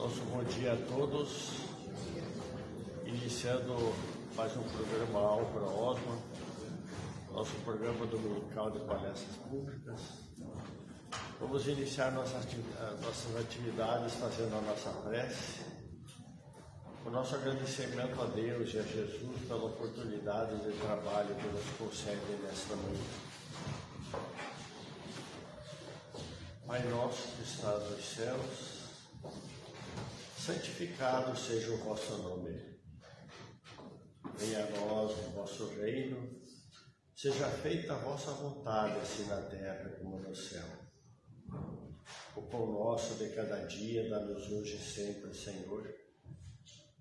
Nosso bom dia a todos, iniciando mais um programa Álvaro Osman, nosso programa dominical de palestras públicas. Vamos iniciar nossas atividades fazendo a nossa prece, o nosso agradecimento a Deus e a Jesus pela oportunidade de trabalho que nos concede nesta manhã. Pai nosso que estás nos céus, santificado seja o vosso nome. Venha a nós o vosso reino, seja feita a vossa vontade, assim na terra como no céu. O pão nosso de cada dia dá-nos hoje e sempre, Senhor.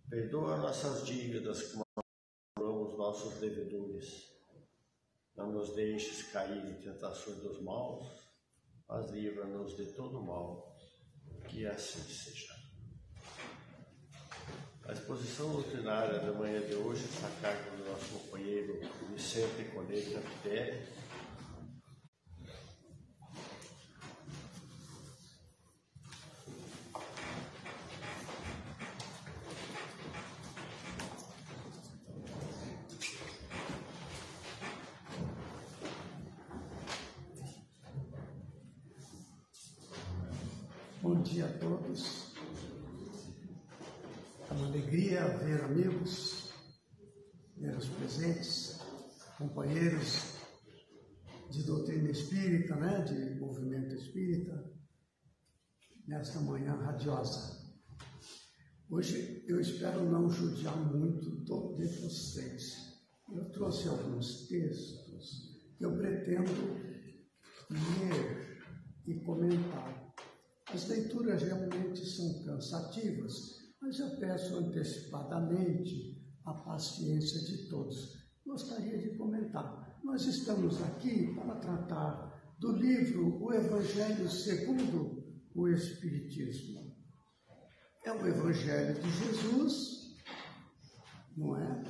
Perdoa nossas dívidas como perdoamos os nossos devedores. Não nos deixes cair em tentações dos maus, mas livra-nos de todo mal, que assim seja. A exposição doutrinária da manhã de hoje está a cargo do nosso companheiro Vicente Colei Capitelli. Bom dia a todos. É uma alegria ver amigos, ver os presentes, companheiros de doutrina espírita, de movimento espírita, nesta manhã radiosa. Hoje eu espero não judiar muito de vocês. Eu trouxe alguns textos que eu pretendo ler e comentar. As leituras realmente são cansativas, mas eu peço antecipadamente a paciência de todos. Gostaria de comentar. Nós estamos aqui para tratar do livro O Evangelho segundo o Espiritismo. É o Evangelho de Jesus, não é?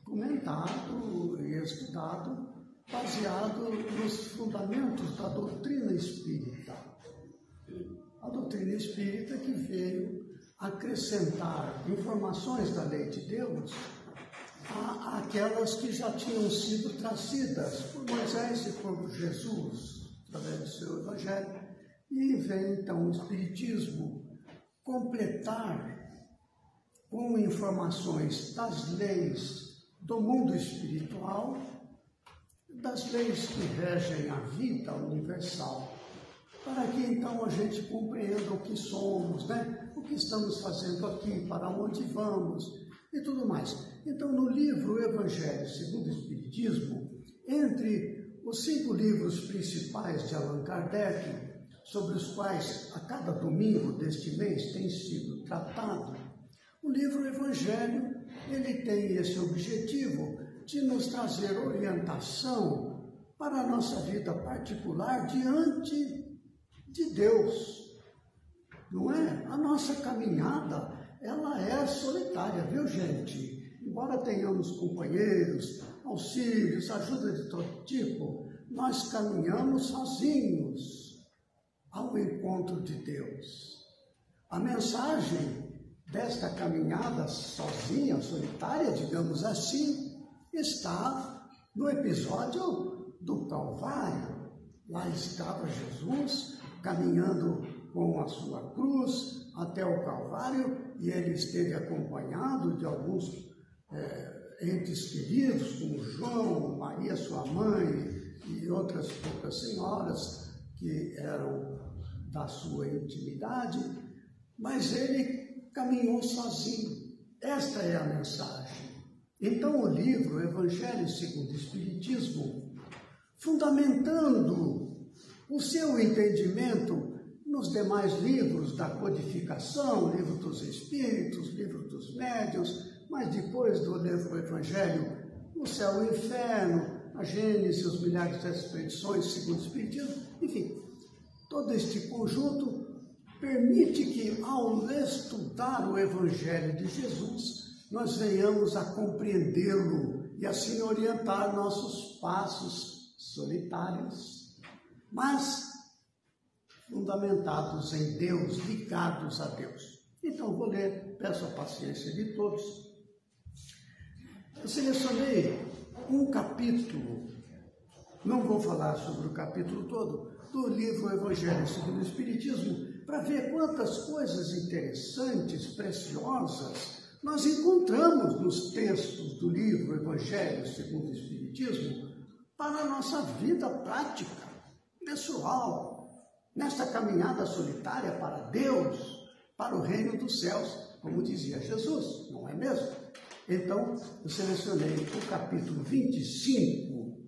Comentado e estudado, baseado nos fundamentos da doutrina espírita. A doutrina espírita que veio acrescentar informações da lei de Deus àquelas que já tinham sido trazidas por Moisés e por Jesus, através do seu Evangelho. E vem então o Espiritismo completar com informações das leis do mundo espiritual, das leis que regem a vida universal, para que então a gente compreenda o que somos, o que estamos fazendo aqui, para onde vamos e tudo mais. Então, no livro Evangelho segundo o Espiritismo, entre os 5 livros principais de Allan Kardec, sobre os quais a cada domingo deste mês tem sido tratado, o livro Evangelho, ele tem esse objetivo de nos trazer orientação para a nossa vida particular diante de Deus, não é? A nossa caminhada, ela é solitária, viu, gente? Embora tenhamos companheiros, auxílios, ajuda de todo tipo, nós caminhamos sozinhos ao encontro de Deus. A mensagem desta caminhada sozinha, solitária, digamos assim, está no episódio do Calvário. Lá estava Jesus caminhando com a sua cruz até o Calvário, e ele esteve acompanhado de alguns entes queridos, como João, Maria, sua mãe, e outras poucas senhoras que eram da sua intimidade, mas ele caminhou sozinho. Esta é a mensagem. Então o livro Evangelho segundo o Espiritismo, fundamentando o seu entendimento nos demais livros da codificação, livro dos Espíritos, livro dos Médiuns, mas depois do livro Evangelho, o céu e o inferno, a Gênesis, os milagres das expedições, segundo o Espiritismo, enfim, todo este conjunto permite que, ao estudar o Evangelho de Jesus, nós venhamos a compreendê-lo e assim orientar nossos passos solitários, mas fundamentados em Deus, ligados a Deus. Então vou ler, peço a paciência de todos. Eu selecionei um capítulo, não vou falar sobre o capítulo todo, do livro Evangelho segundo o Espiritismo, para ver quantas coisas interessantes, preciosas, nós encontramos nos textos do livro Evangelho segundo o Espiritismo para a nossa vida prática, pessoal, nesta caminhada solitária para Deus, para o reino dos céus, como dizia Jesus, não é mesmo? Então, eu selecionei o capítulo 25,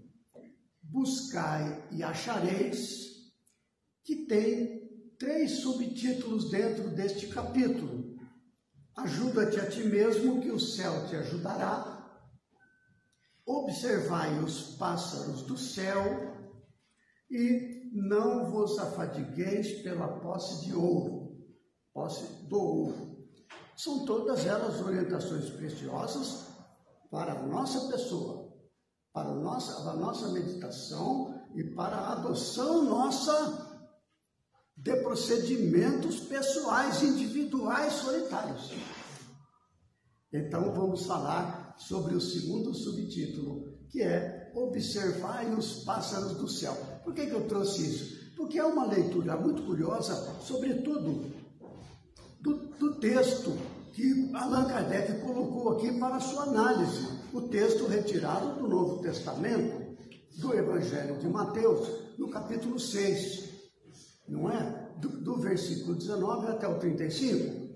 Buscai e Achareis, que tem 3 subtítulos dentro deste capítulo. Ajuda-te a ti mesmo, que o céu te ajudará. Observai os pássaros do céu e não vos afadigueis pela posse de ouro, posse do ouro. São todas elas orientações preciosas para a nossa pessoa, para a nossa meditação e para a adoção nossa de procedimentos pessoais, individuais, solitários. Então vamos falar sobre o segundo subtítulo, que é Observai os pássaros do céu. Por que eu trouxe isso? Porque é uma leitura muito curiosa, sobretudo do texto que Allan Kardec colocou aqui para sua análise. O texto retirado do Novo Testamento, do Evangelho de Mateus, no capítulo 6, não é? Do versículo 19 até o 35.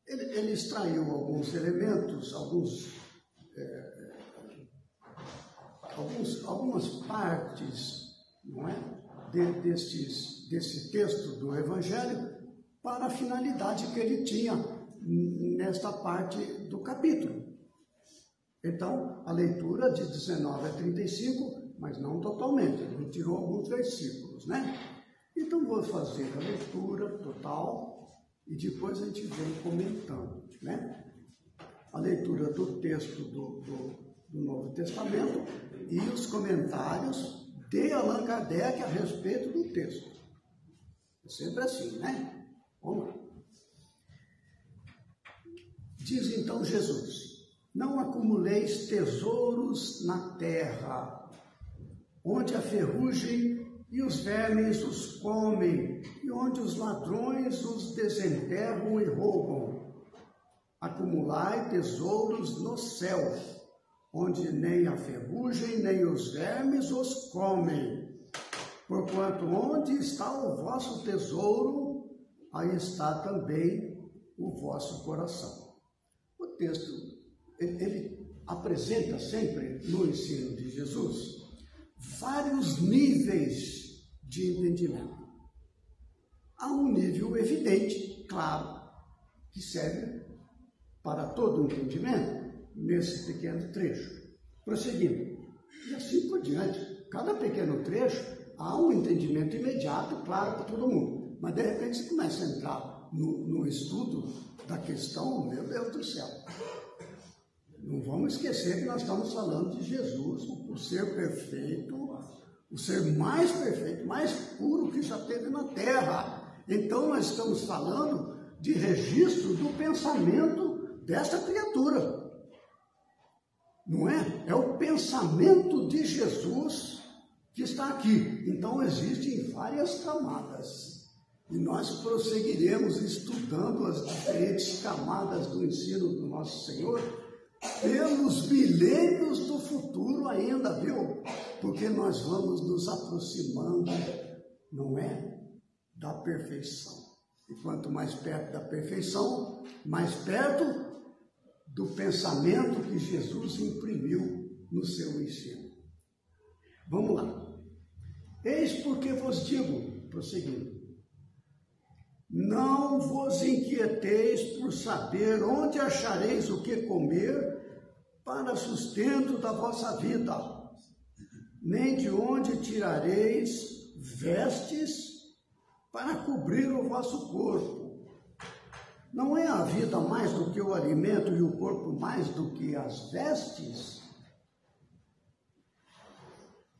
Ele extraiu alguns elementos, algumas partes, não é? Desse texto do Evangelho, para a finalidade que ele tinha nesta parte do capítulo. Então, a leitura de 19 a 35, mas não totalmente, ele tirou alguns versículos, né? Então, vou fazer a leitura total e depois a gente vem comentando, né? A leitura do texto do Novo Testamento e os comentários de Allan Kardec a respeito do texto. É sempre assim, né? Vamos lá. Diz então Jesus: não acumuleis tesouros na terra, onde a ferrugem e os vermes os comem, e onde os ladrões os desenterram e roubam. Acumulai tesouros nos céus, onde nem a ferrugem nem os vermes os comem. Porquanto onde está o vosso tesouro, aí está também o vosso coração. O texto, ele apresenta sempre no ensino de Jesus vários níveis de entendimento. Há um nível evidente, claro, que serve para todo o entendimento nesse pequeno trecho. Prosseguindo, e assim por diante. Cada pequeno trecho há um entendimento imediato, claro, para todo mundo. Mas de repente você começa a entrar no estudo da questão, meu Deus do céu. Não vamos esquecer que nós estamos falando de Jesus, o ser perfeito, o ser mais perfeito, mais puro que já teve na Terra. Então nós estamos falando de registro do pensamento desta criatura. Não é? É o pensamento de Jesus que está aqui. Então existem várias camadas. E nós prosseguiremos estudando as diferentes camadas do ensino do nosso Senhor pelos milênios do futuro ainda, viu? Porque nós vamos nos aproximando, não é? Da perfeição. E quanto mais perto da perfeição, mais perto do pensamento que Jesus imprimiu no seu ensino. Vamos lá. Eis porque vos digo, prosseguindo, não vos inquieteis por saber onde achareis o que comer para sustento da vossa vida, nem de onde tirareis vestes para cobrir o vosso corpo. Não é a vida mais do que o alimento e o corpo mais do que as vestes?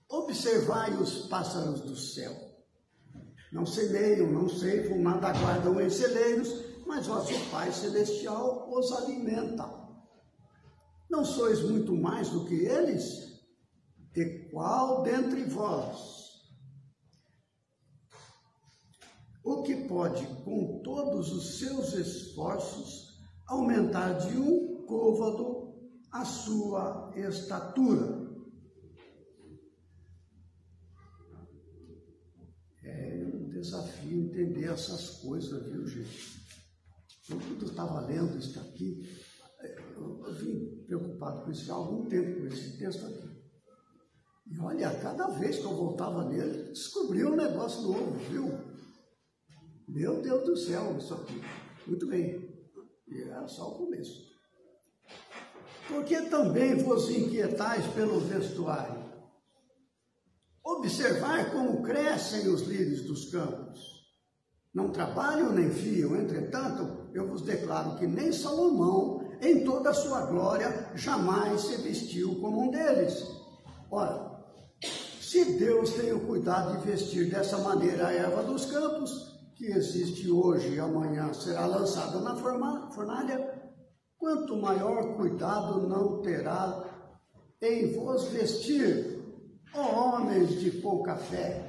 Observai os pássaros do céu. Não semeiam, não ceifam, nada guardam em celeiros, mas vosso Pai Celestial os alimenta. Não sois muito mais do que eles? E qual dentre vós o que pode, com todos os seus esforços, aumentar de um côvado a sua estatura? É um desafio entender essas coisas, viu, gente? Quando eu estava lendo isso aqui, eu vim preocupado com isso já há algum tempo, com esse texto aqui. E olha, cada vez que eu voltava nele, descobria um negócio novo, viu? Meu Deus do céu, isso aqui. Muito bem. E era só o começo. Porque também vos inquietais pelo vestuário. Observar como crescem os lírios dos campos. Não trabalham nem fiam, entretanto, eu vos declaro que nem Salomão, em toda a sua glória, jamais se vestiu como um deles. Ora, se Deus tem o cuidado de vestir dessa maneira a erva dos campos, que existe hoje e amanhã será lançada na fornalha, quanto maior cuidado não terá em vos vestir, ó homens de pouca fé.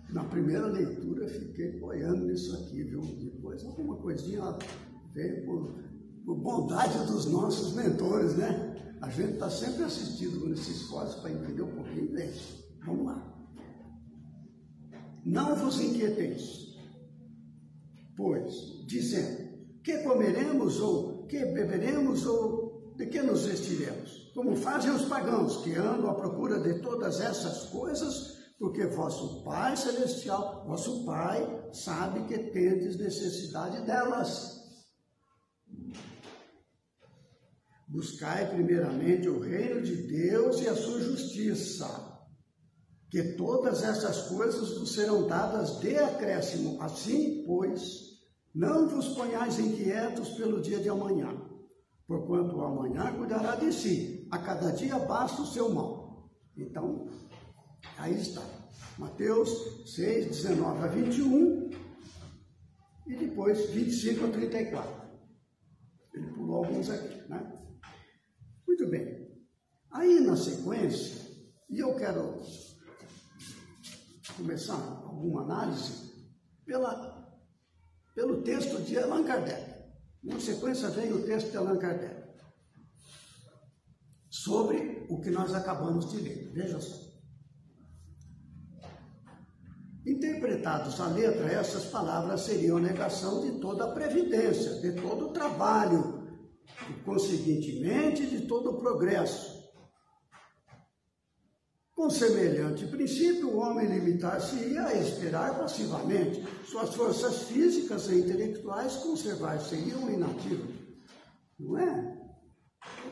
Na primeira leitura eu fiquei boiando nisso aqui, viu? Depois alguma coisinha veio por bondade dos nossos mentores, né? A gente está sempre assistindo nesse esforço para entender um pouquinho bem. Vamos lá. Não vos inquieteis, pois, dizendo, que comeremos, ou que beberemos, ou de que nos vestiremos? Como fazem os pagãos, que andam à procura de todas essas coisas, porque vosso Pai Celestial, vosso Pai, sabe que tendes necessidade delas. Buscai primeiramente o reino de Deus e a sua justiça, que todas essas coisas vos serão dadas de acréscimo. Assim, pois, não vos ponhais inquietos pelo dia de amanhã, porquanto o amanhã cuidará de si, a cada dia basta o seu mal. Então, aí está, Mateus 6, 19 a 21, e depois 25 a 34. Ele pulou alguns aqui, né? Muito bem. Aí, na sequência, e eu quero começar alguma análise pelo texto de Allan Kardec. Na sequência vem o texto de Allan Kardec sobre o que nós acabamos de ler. Veja só. Interpretados à letra, essas palavras seriam negação de toda a previdência, de todo o trabalho e, conseguintemente, de todo o progresso. Com semelhante princípio, o homem limitar-se-ia a esperar passivamente. Suas forças físicas e intelectuais conservar-se-iam inativas. Não é?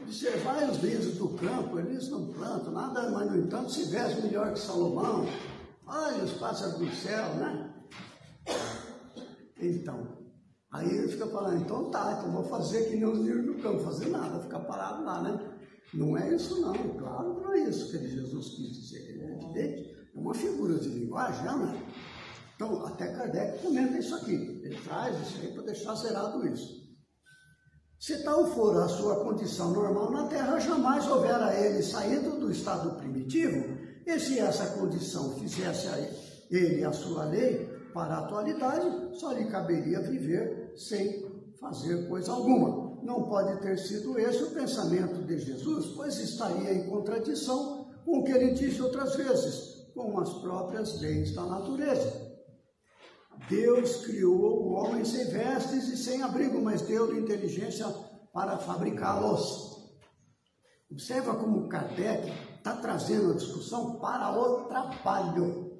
Observai os lírios do campo, eles não plantam nada, mas, no entanto, se vestem melhor que Salomão. Olha os pássaros do céu, né? Então, aí ele fica falando, então vou fazer que nem os lírios do campo, fazer nada, ficar parado lá, né? Não é isso não, claro que não é isso que Jesus quis dizer, é evidente, é uma figura de linguagem, né? Então, até Kardec comenta isso aqui, ele traz isso aí para deixar zerado isso. Se tal for a sua condição normal na Terra, jamais houvera ele saído do estado primitivo, e se essa condição fizesse a ele a sua lei para a atualidade, só lhe caberia viver sem fazer coisa alguma. Não pode ter sido esse o pensamento de Jesus, pois estaria em contradição com o que ele disse outras vezes, com as próprias leis da natureza. Deus criou o homem sem vestes e sem abrigo, mas deu-lhe inteligência para fabricá-los. Observa como Kardec está trazendo a discussão para o trabalho.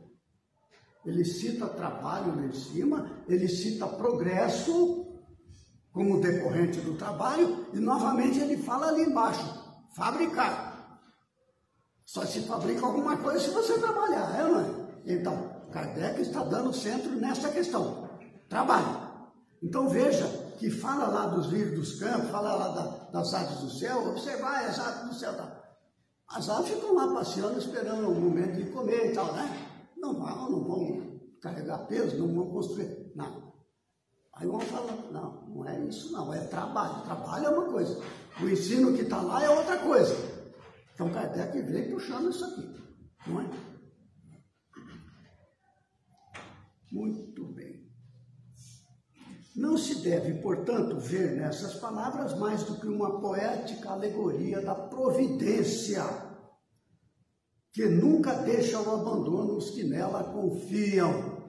Ele cita trabalho lá em cima, ele cita progresso como decorrente do trabalho, e novamente ele fala ali embaixo, fabricar. Só se fabrica alguma coisa se você trabalhar, não é? Então, Kardec está dando centro nessa questão, trabalho. Então veja que fala lá dos lírios dos campos, fala lá das aves do céu, observar as aves do céu. As aves ficam lá passeando, esperando o momento de comer e tal, né? Não vão carregar peso, não vão construir. Não. Aí vão falar, não, não é isso não, é trabalho. Trabalho é uma coisa. O ensino que está lá é outra coisa. Então Kardec vem puxando isso aqui, não é? Muito bem. Não se deve, portanto, ver nessas palavras mais do que uma poética alegoria da providência, que nunca deixa ao abandono os que nela confiam,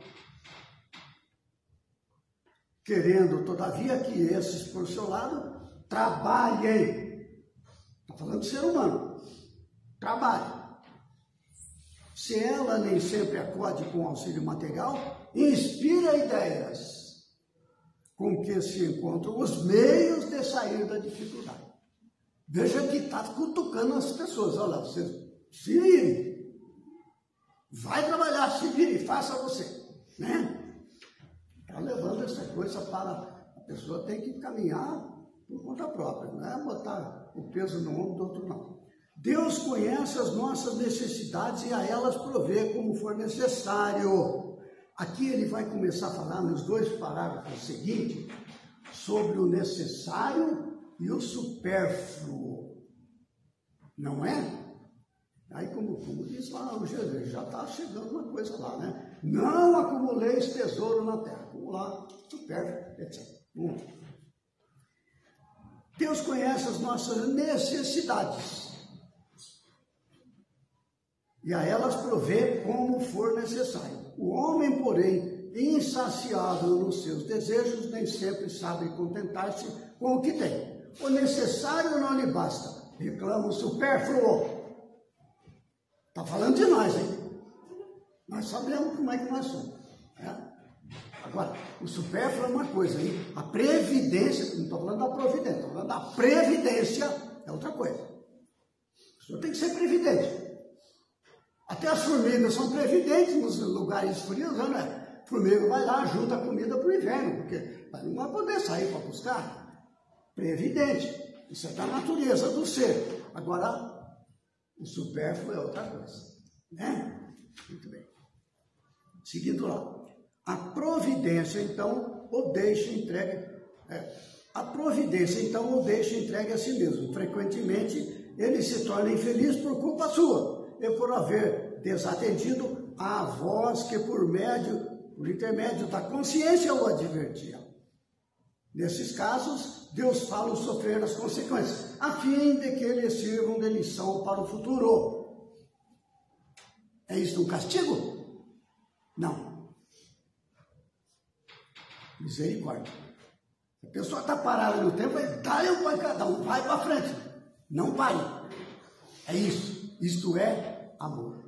querendo, todavia, que esses, por seu lado, trabalhem. Está falando de ser humano. Trabalhem. Se ela nem sempre acode com auxílio material, inspira ideias com que se encontram os meios de sair da dificuldade. Veja que está cutucando as pessoas. Olha, vocês se virem. Vai trabalhar, se vire, faça você. Né? Está levando essa coisa para... A pessoa tem que caminhar por conta própria, não é botar o peso no ombro do outro, não. Deus conhece as nossas necessidades e a elas provê como for necessário. Aqui ele vai começar a falar nos 2 parágrafos seguintes sobre o necessário e o supérfluo. Não é? Aí, como diz lá o Jesus, já está chegando uma coisa lá, né? Não acumuleis tesouro na terra. Acumular, supérfluo, etc. Deus conhece as nossas necessidades e a elas provê como for necessário. O homem, porém, insaciável nos seus desejos, nem sempre sabe contentar-se com o que tem. O necessário não lhe basta, reclama o supérfluo. Está falando de nós, hein? Nós sabemos como é que nós somos. Né? Agora, o supérfluo é uma coisa, hein? A previdência, não estou falando da providência, estou falando da previdência, é outra coisa. O senhor tem que ser previdente. Até as formigas são previdentes nos lugares frios, né? O formiga vai lá, junta a comida para o inverno, porque não vai poder sair para buscar. Previdente. Isso é da natureza do ser. Agora, o supérfluo é outra coisa. Né? Muito bem. Seguindo lá. A providência, então, o deixa entregue. A providência, então, o deixa entregue a si mesmo. Frequentemente, ele se torna infeliz por culpa sua. E por haver desatendido a voz que por intermédio da consciência o advertia. Nesses casos, Deus fala o sofrer as consequências, a fim de que eles sirvam de lição para o futuro. É isso um castigo? Não. Misericórdia. A pessoa está parada no tempo, dá-lhe um pancadão, vai para frente. Não pare. É isso. Isto é amor.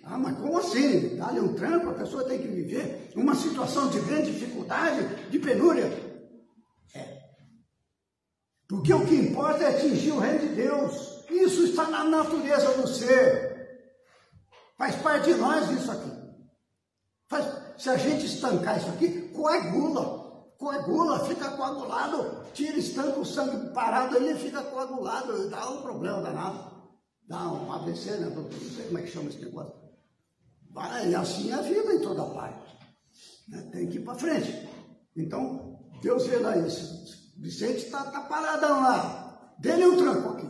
Ah, mas como assim? Dá-lhe um tranco, a pessoa tem que viver uma situação de grande dificuldade, de penúria. Porque o que importa é atingir o reino de Deus. Isso está na natureza do ser. Faz parte de nós isso aqui. Se a gente estancar isso aqui, coagula, fica coagulado, estanca o sangue parado, ele fica coagulado, dá um problema danado. Dá um AVC, né? Não sei como é que chama esse negócio. E assim é a vida em toda parte. Né? Tem que ir para frente. Então, Deus vê lá isso. Vicente está paradão lá. Dê-lhe um tranco aqui.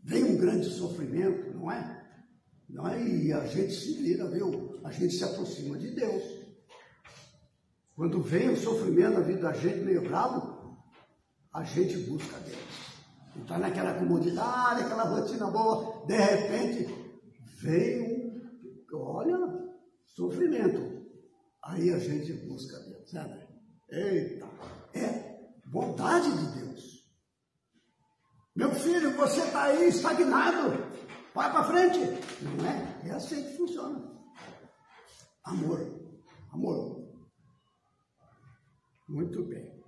Vem um grande sofrimento, não é? Não é? E a gente se vira, viu? A gente se aproxima de Deus. Quando vem o sofrimento na vida da gente meio bravo, a gente busca Deus. Está naquela comodidade, aquela rotina boa, de repente vem sofrimento. Aí a gente busca Deus, sabe? Eita, é bondade de Deus. Meu filho, você está aí estagnado, vai para frente. Não é? É assim que funciona. Amor. Muito bem.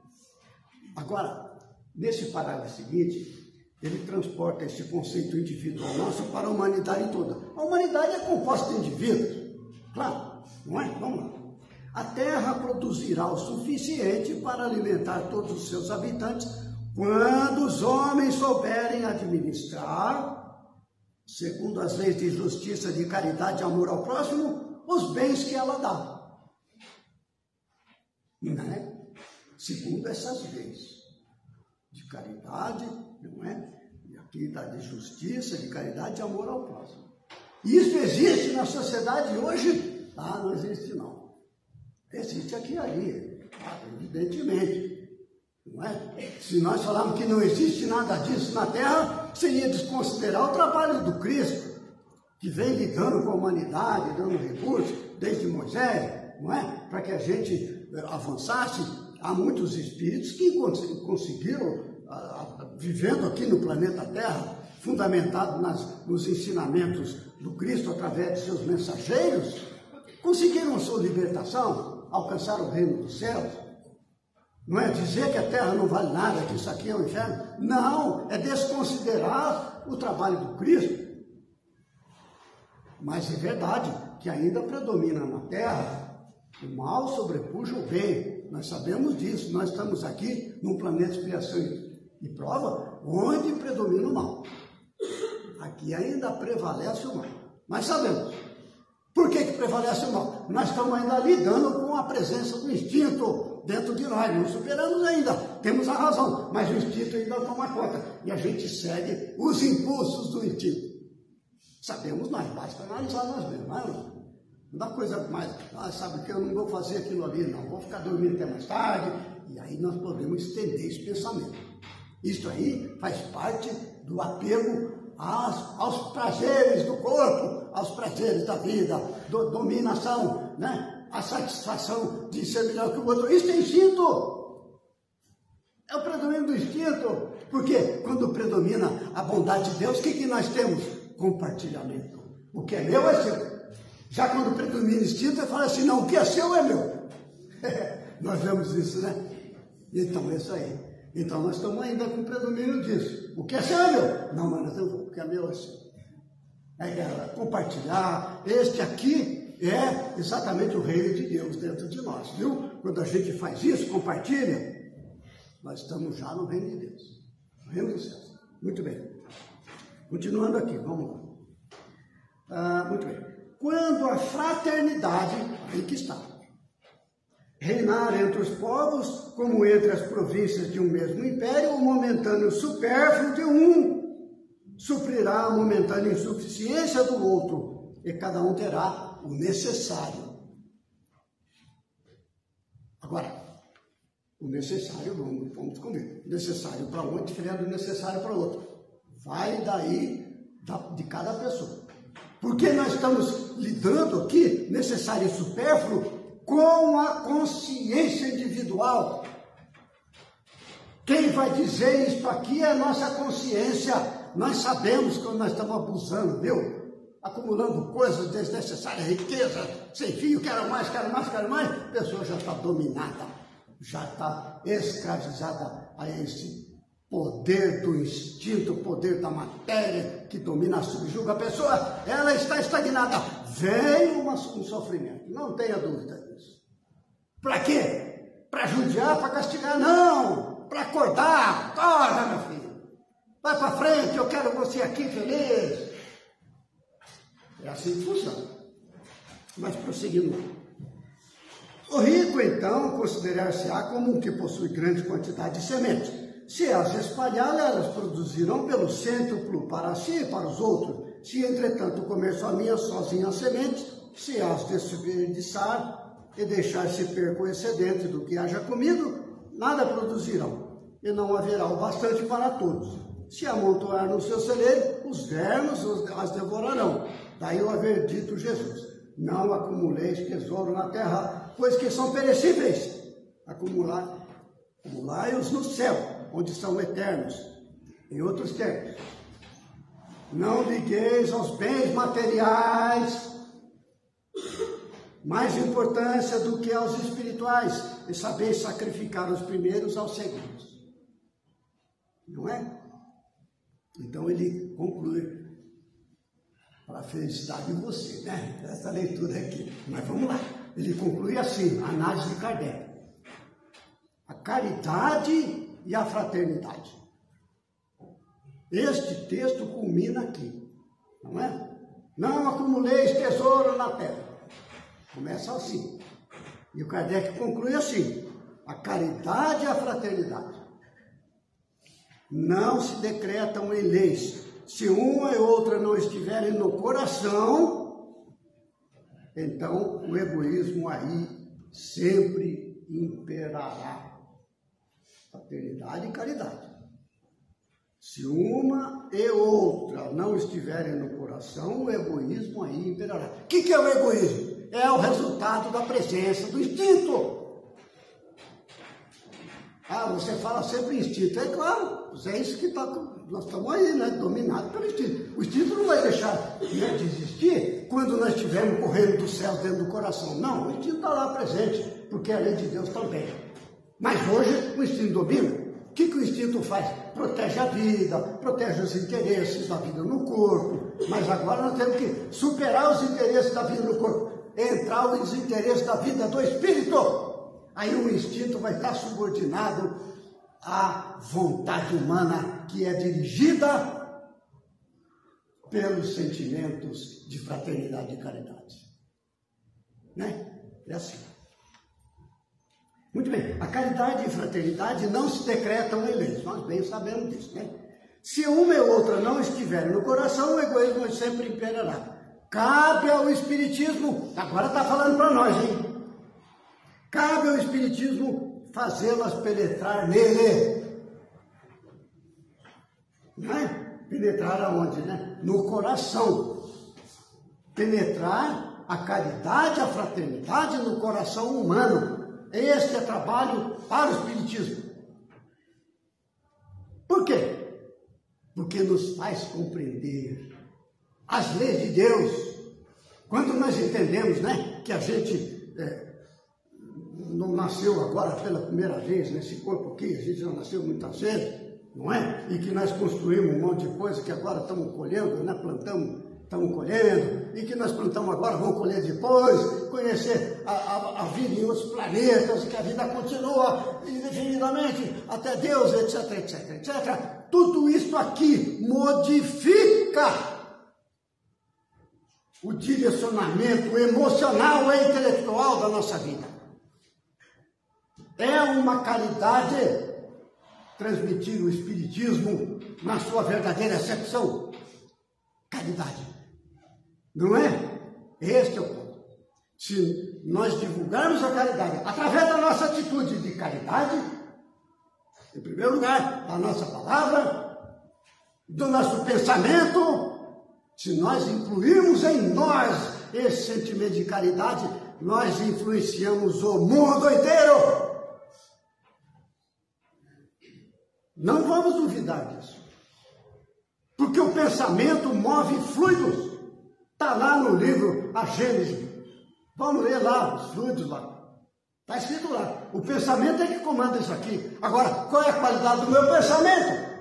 Agora, nesse parágrafo seguinte, ele transporta esse conceito individual nosso para a humanidade toda. A humanidade é composta de indivíduos, claro, não é? Vamos lá. A Terra produzirá o suficiente para alimentar todos os seus habitantes quando os homens souberem administrar, segundo as leis de justiça, de caridade e amor ao próximo, os bens que ela dá. né? Segundo essas leis de caridade, não é? E aqui está de justiça, de caridade, de amor ao próximo. Isso existe na sociedade hoje? Ah, não existe não. Existe aqui e ali, evidentemente. Não é? Se nós falarmos que não existe nada disso na Terra, seria desconsiderar o trabalho do Cristo, que vem lidando com a humanidade, dando recursos, desde Moisés, não é? Para que a gente avançasse. Há muitos espíritos que conseguiram, vivendo aqui no planeta Terra, fundamentado nos ensinamentos do Cristo através de seus mensageiros, conseguiram sua libertação, alcançaram o reino dos céus. Não é dizer que a Terra não vale nada, que isso aqui é o inferno. Não, é desconsiderar o trabalho do Cristo. Mas é verdade que ainda predomina na Terra o mal sobrepuja o bem. Nós sabemos disso. Nós estamos aqui num planeta de expiação e prova onde predomina o mal. Aqui ainda prevalece o mal. Mas sabemos. Por que prevalece o mal? Nós estamos ainda lidando com a presença do instinto dentro de nós. Não superamos ainda. Temos a razão. Mas o instinto ainda toma conta. E a gente segue os impulsos do instinto. Sabemos nós. Basta analisar nós mesmos. Não dá coisa mais. Sabe que eu não vou fazer aquilo ali. Não. Vou ficar dormindo até mais tarde. E aí nós podemos estender esse pensamento. Isso aí faz parte do apego aos prazeres do corpo, aos prazeres da vida, dominação, né? A satisfação de ser melhor que o outro. Isso é instinto. É o predomínio do instinto. Porque quando predomina a bondade de Deus, o que nós temos? Compartilhamento. O que é meu é seu. Já quando predomina o instinto, ele fala assim, não, o que é seu é meu. Nós vemos isso, né? Então, é isso aí. Então, nós estamos ainda com o predomínio disso. O que é seu é meu. Não, mas nós temos o que é meu é seu. Compartilhar. Este aqui é exatamente o reino de Deus dentro de nós, viu? Quando a gente faz isso, compartilha, nós estamos já no reino de Deus. No reino dos céus. Muito bem. Continuando aqui, vamos lá. Muito bem. Quando a fraternidade, aí que está, reinar entre os povos, como entre as províncias de um mesmo império, o momentâneo supérfluo de um suprirá a momentânea insuficiência do outro, e cada um terá o necessário. Agora, o necessário, vamos comigo, necessário para um é diferente do necessário para o outro. Vai daí de cada pessoa. Porque nós estamos lidando aqui, necessário e supérfluo, com a consciência individual. Quem vai dizer isso aqui é a nossa consciência. Nós sabemos quando nós estamos abusando, viu? Acumulando coisas desnecessárias, riqueza, sem fio, quero mais. A pessoa já está dominada, já está escravizada a esse poder do instinto, poder da matéria que domina, subjuga a pessoa. Ela está estagnada. Vem um sofrimento, não tenha dúvida disso. Para quê? Para judiar, para castigar? Não! Para acordar. Acorda, meu filho. Vai para frente, eu quero você aqui feliz. É assim que funciona. Mas prosseguindo. O rico, então, considerar-se-á como um que possui grande quantidade de sementes. Se as espalhar, elas produzirão pelo cêntuplo para si e para os outros. Se, entretanto, comer sozinha as sementes, se as desperdiçar e deixar-se perco o excedente do que haja comido, nada produzirão, e não haverá o bastante para todos. Se amontoar no seu celeiro, os vermes as devorarão. Daí o haver dito Jesus: não acumuleis tesouro na terra, pois que são perecíveis. Acumulai-os no céu, onde são eternos. Em outros termos, não ligueis aos bens materiais mais importância do que aos espirituais, e sabeis sacrificar os primeiros aos segundos. Não é? Então ele conclui, para a felicidade de você, né? Essa leitura aqui. Mas vamos lá. Ele conclui assim, a análise de Kardec: a caridade e a fraternidade. Este texto culmina aqui, não é? Não acumuleis tesouro na terra. Começa assim. E o Kardec conclui assim: a caridade e a fraternidade não se decretam em leis. Se uma e outra não estiverem no coração, então o egoísmo aí sempre imperará. Fraternidade e caridade. Se uma e outra não estiverem no coração, o egoísmo aí imperará. O que é o egoísmo? É o resultado da presença do instinto. Ah, você fala sempre instinto. É claro, é isso que nós estamos aí, né? Dominados pelo instinto. O instinto não vai deixar, né, de existir quando nós estivermos correndo dos céus dentro do coração. Não, o instinto está lá presente, porque é a lei de Deus também. Mas hoje o instinto domina. O que o instinto faz? Protege a vida, protege os interesses da vida no corpo. Mas agora nós temos que superar os interesses da vida no corpo, entrar os interesses da vida do espírito. Aí o instinto vai estar subordinado à vontade humana, que é dirigida pelos sentimentos de fraternidade e caridade. Né? É assim. Muito bem, a caridade e a fraternidade não se decretam em leis, nós bem sabemos disso, né? Se uma e outra não estiverem no coração, o egoísmo sempre imperará. Cabe ao Espiritismo, agora está falando para nós, hein? Cabe ao Espiritismo fazê-las penetrar nele. Não é? Penetrar aonde, né? No coração. Penetrar a caridade, a fraternidade no coração humano. Este é trabalho para o Espiritismo. Por quê? Porque nos faz compreender as leis de Deus. Quando nós entendemos, né, que a gente não nasceu agora pela primeira vez nesse corpo aqui, a gente já nasceu muitas vezes, não é? E que nós construímos um monte de coisa que agora estamos colhendo, né? Plantamos, estamos colhendo, e que nós plantamos agora, vamos colher depois, conhecer a vida em outros planetas, que a vida continua indefinidamente até Deus, etc, etc, etc. Tudo isso aqui modifica o direcionamento emocional e intelectual da nossa vida. É uma caridade transmitir o Espiritismo na sua verdadeira acepção. Caridade. Não é? Este é o ponto. Se nós divulgarmos a caridade através da nossa atitude de caridade, em primeiro lugar, da nossa palavra, do nosso pensamento, se nós incluirmos em nós esse sentimento de caridade, nós influenciamos o mundo inteiro. Não vamos duvidar disso. Porque o pensamento move fluidos. Está lá no livro A Gênese. Vamos ler lá, os fluidos lá. Está escrito lá. O pensamento é que comanda isso aqui. Agora, qual é a qualidade do meu pensamento?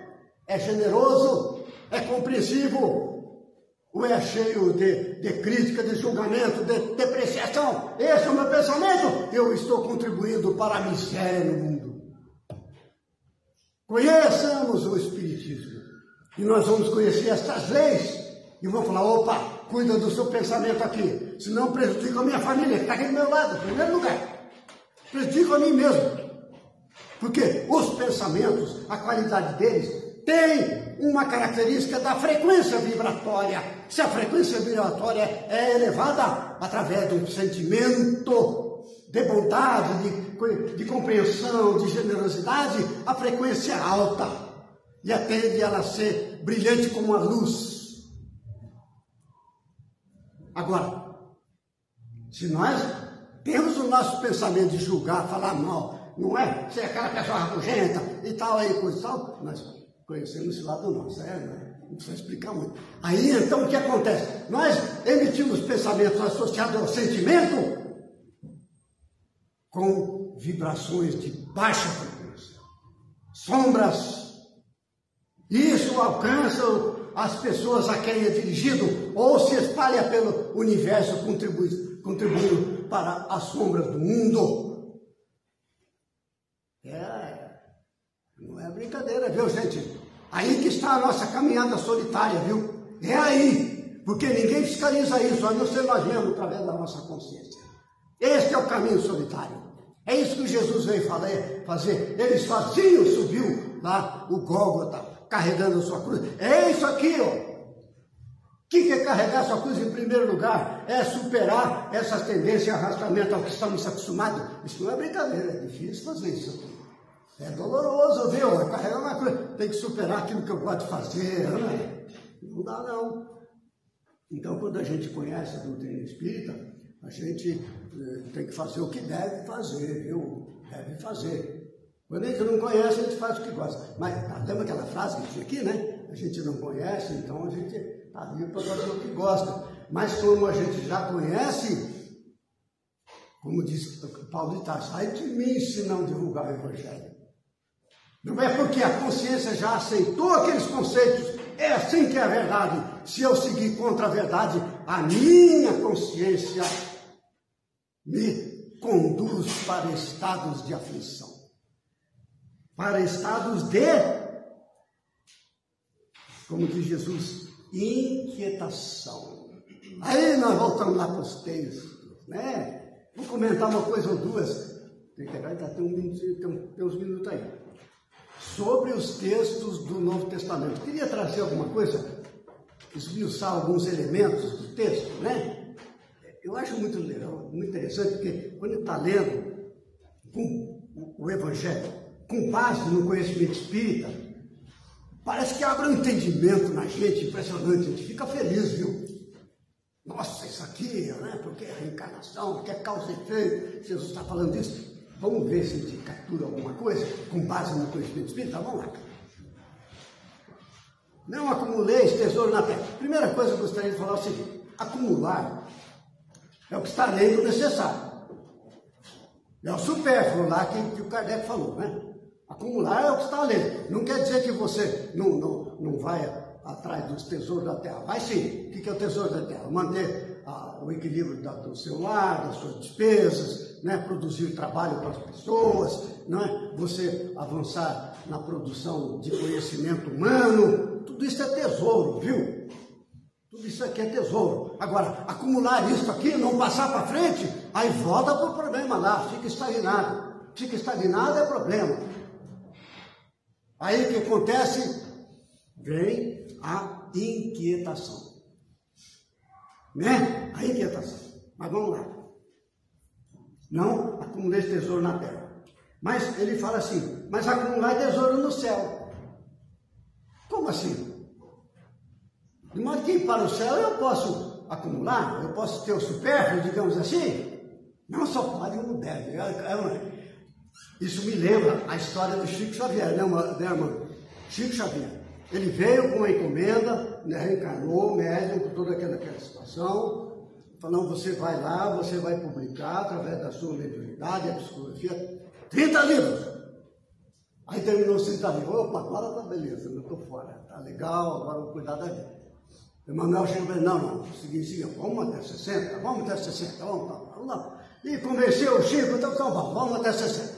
É generoso? É compreensivo? Ou é cheio de crítica, de julgamento, de depreciação? Esse é o meu pensamento? Eu estou contribuindo para a miséria no mundo. Conheçamos o Espiritismo. E nós vamos conhecer estas leis. E vamos falar, opa, cuida do seu pensamento aqui. Senão prejudica a minha família, que está aqui do meu lado, em primeiro lugar. Prejudica a mim mesmo. Porque os pensamentos, a qualidade deles, tem uma característica da frequência vibratória. Se a frequência vibratória é elevada através do sentimento de bondade, de compreensão, de generosidade, a frequência é alta e atende ela a ser brilhante como a luz. Agora, se nós temos o nosso pensamento de julgar, falar mal, não é? Você é aquela pessoa rabugenta e tal, aí, coisa e tal, nós conhecemos esse lado nosso, não precisa explicar muito. Aí, então, o que acontece? Nós emitimos pensamentos associados ao sentimento com vibrações de baixa frequência, sombras. Isso alcança as pessoas a quem é dirigido ou se espalha pelo universo, contribuindo para as sombras do mundo. Não é brincadeira, viu, gente? Aí que está a nossa caminhada solitária, viu? É aí, porque ninguém fiscaliza isso, a não ser nós mesmos, através da nossa consciência. Este é o caminho solitário. É isso que Jesus veio fazer. Ele sozinho subiu lá o Gólgota, carregando a sua cruz. É isso aqui, ó. O que é carregar a sua cruz em primeiro lugar? É superar essas tendências de arrastamento ao que estamos acostumados. Isso não é brincadeira, é difícil fazer isso. É doloroso, viu? É carregar uma cruz. Tem que superar aquilo que eu gosto de fazer. Não dá, não. Então, quando a gente conhece a doutrina espírita, a gente tem que fazer o que deve fazer, viu? Deve fazer. Quando a gente não conhece, a gente faz o que gosta. Mas lembra aquela frase que tinha aqui, né? A gente não conhece, então a gente está ali para fazer o que gosta. Mas como a gente já conhece, como diz Paulo de Tarso, sai de mim se não divulgar o Evangelho. Não é porque a consciência já aceitou aqueles conceitos, é assim que é a verdade. Se eu seguir contra a verdade, a minha consciência me conduz para estados de aflição, para estados de, como diz Jesus, inquietação. Aí nós voltamos lá para os textos, né? Vou comentar uma coisa ou duas, tem uns minutos aí, sobre os textos do Novo Testamento. Queria trazer alguma coisa, esmiuçar alguns elementos do texto, né? Eu acho muito legal, muito interessante, porque quando está lendo o Evangelho, com base no conhecimento espírita, parece que abre um entendimento na gente impressionante, a gente fica feliz, viu? Nossa, isso aqui, né? Porque é reencarnação, porque é causa e efeito, Jesus está falando disso. Vamos ver se a gente captura alguma coisa com base no conhecimento espírita? Vamos lá. Não acumuleis tesouro na terra. Primeira coisa que eu gostaria de falar é o seguinte: acumular é o que está além do necessário. É o supérfluo lá que o Kardec falou, né? Acumular é o que está além. Não quer dizer que você não vai atrás dos tesouros da terra. Vai sim. O que é o tesouro da terra? Manter o equilíbrio do seu lar, das suas despesas, né? Produzir trabalho para as pessoas, né? Você avançar na produção de conhecimento humano. Tudo isso é tesouro, viu? Tudo isso aqui é tesouro. Agora, acumular isso aqui, não passar para frente, aí volta para o problema lá, fica estagnado. Fica estagnado é problema. Aí o que acontece? Vem a inquietação. Né? A inquietação. Mas vamos lá. Não acumulei tesouro na terra. Mas ele fala assim, mas acumular tesouro no céu. Como assim? De modo que para o céu eu posso acumular, eu posso ter o supérfluo, digamos assim. Não só pode, como deve. Isso me lembra a história do Chico Xavier, né, irmão? Chico Xavier. Ele veio com uma encomenda, né, reencarnou, médium, com toda aquela situação. Falou, você vai lá, você vai publicar, através da sua mediunidade, a psicologia, 30 livros. Aí terminou os 30 livros. Opa, agora tá beleza, eu estou fora. Tá legal, agora vou cuidar da vida. Emmanuel chegou e falou, não, seguinte, vamos até 60, vamos até 60, vamos lá. E convenceu o Chico, então vamos até 60.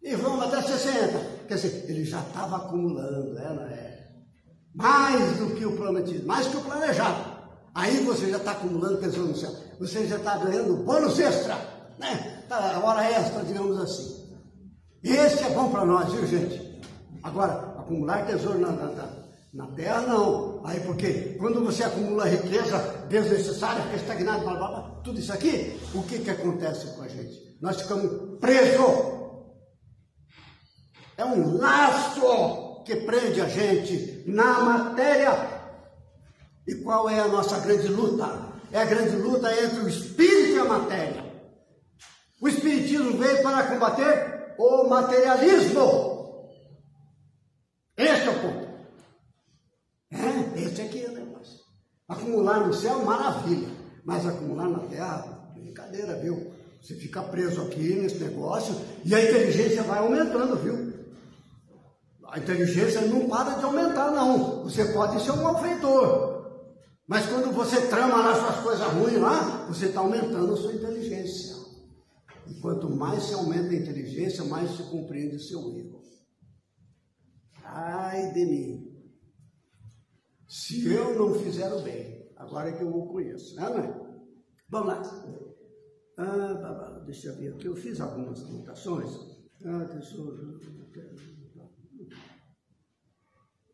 E vamos até 60. Quer dizer, ele já estava acumulando, né? Mais do que o prometido, mais que o planejado. Aí você já está acumulando tesouro no céu. Você já está ganhando bônus extra, né? A hora extra, digamos assim. Esse é bom para nós, viu, gente? Agora, acumular tesouro na terra, não. Aí, porque quando você acumula riqueza desnecessária, fica estagnado, blá, blá, blá, tudo isso aqui, o que acontece com a gente? Nós ficamos presos. É um laço que prende a gente na matéria. E qual é a nossa grande luta? É a grande luta entre o espírito e a matéria. O espiritismo veio para combater o materialismo. Esse é o ponto. Esse aqui é o negócio. Acumular no céu, maravilha. Mas acumular na terra, brincadeira, viu? Você fica preso aqui nesse negócio e a inteligência vai aumentando, viu? A inteligência não para de aumentar, não. Você pode ser um malfeitor. Mas quando você trama lá suas coisas ruins lá, você está aumentando a sua inteligência. E quanto mais se aumenta a inteligência, mais se compreende o seu erro. Ai de mim. Se eu não fizer o bem, agora é que eu o conheço, não é? Vamos lá. Deixa eu ver aqui, eu fiz algumas anotações.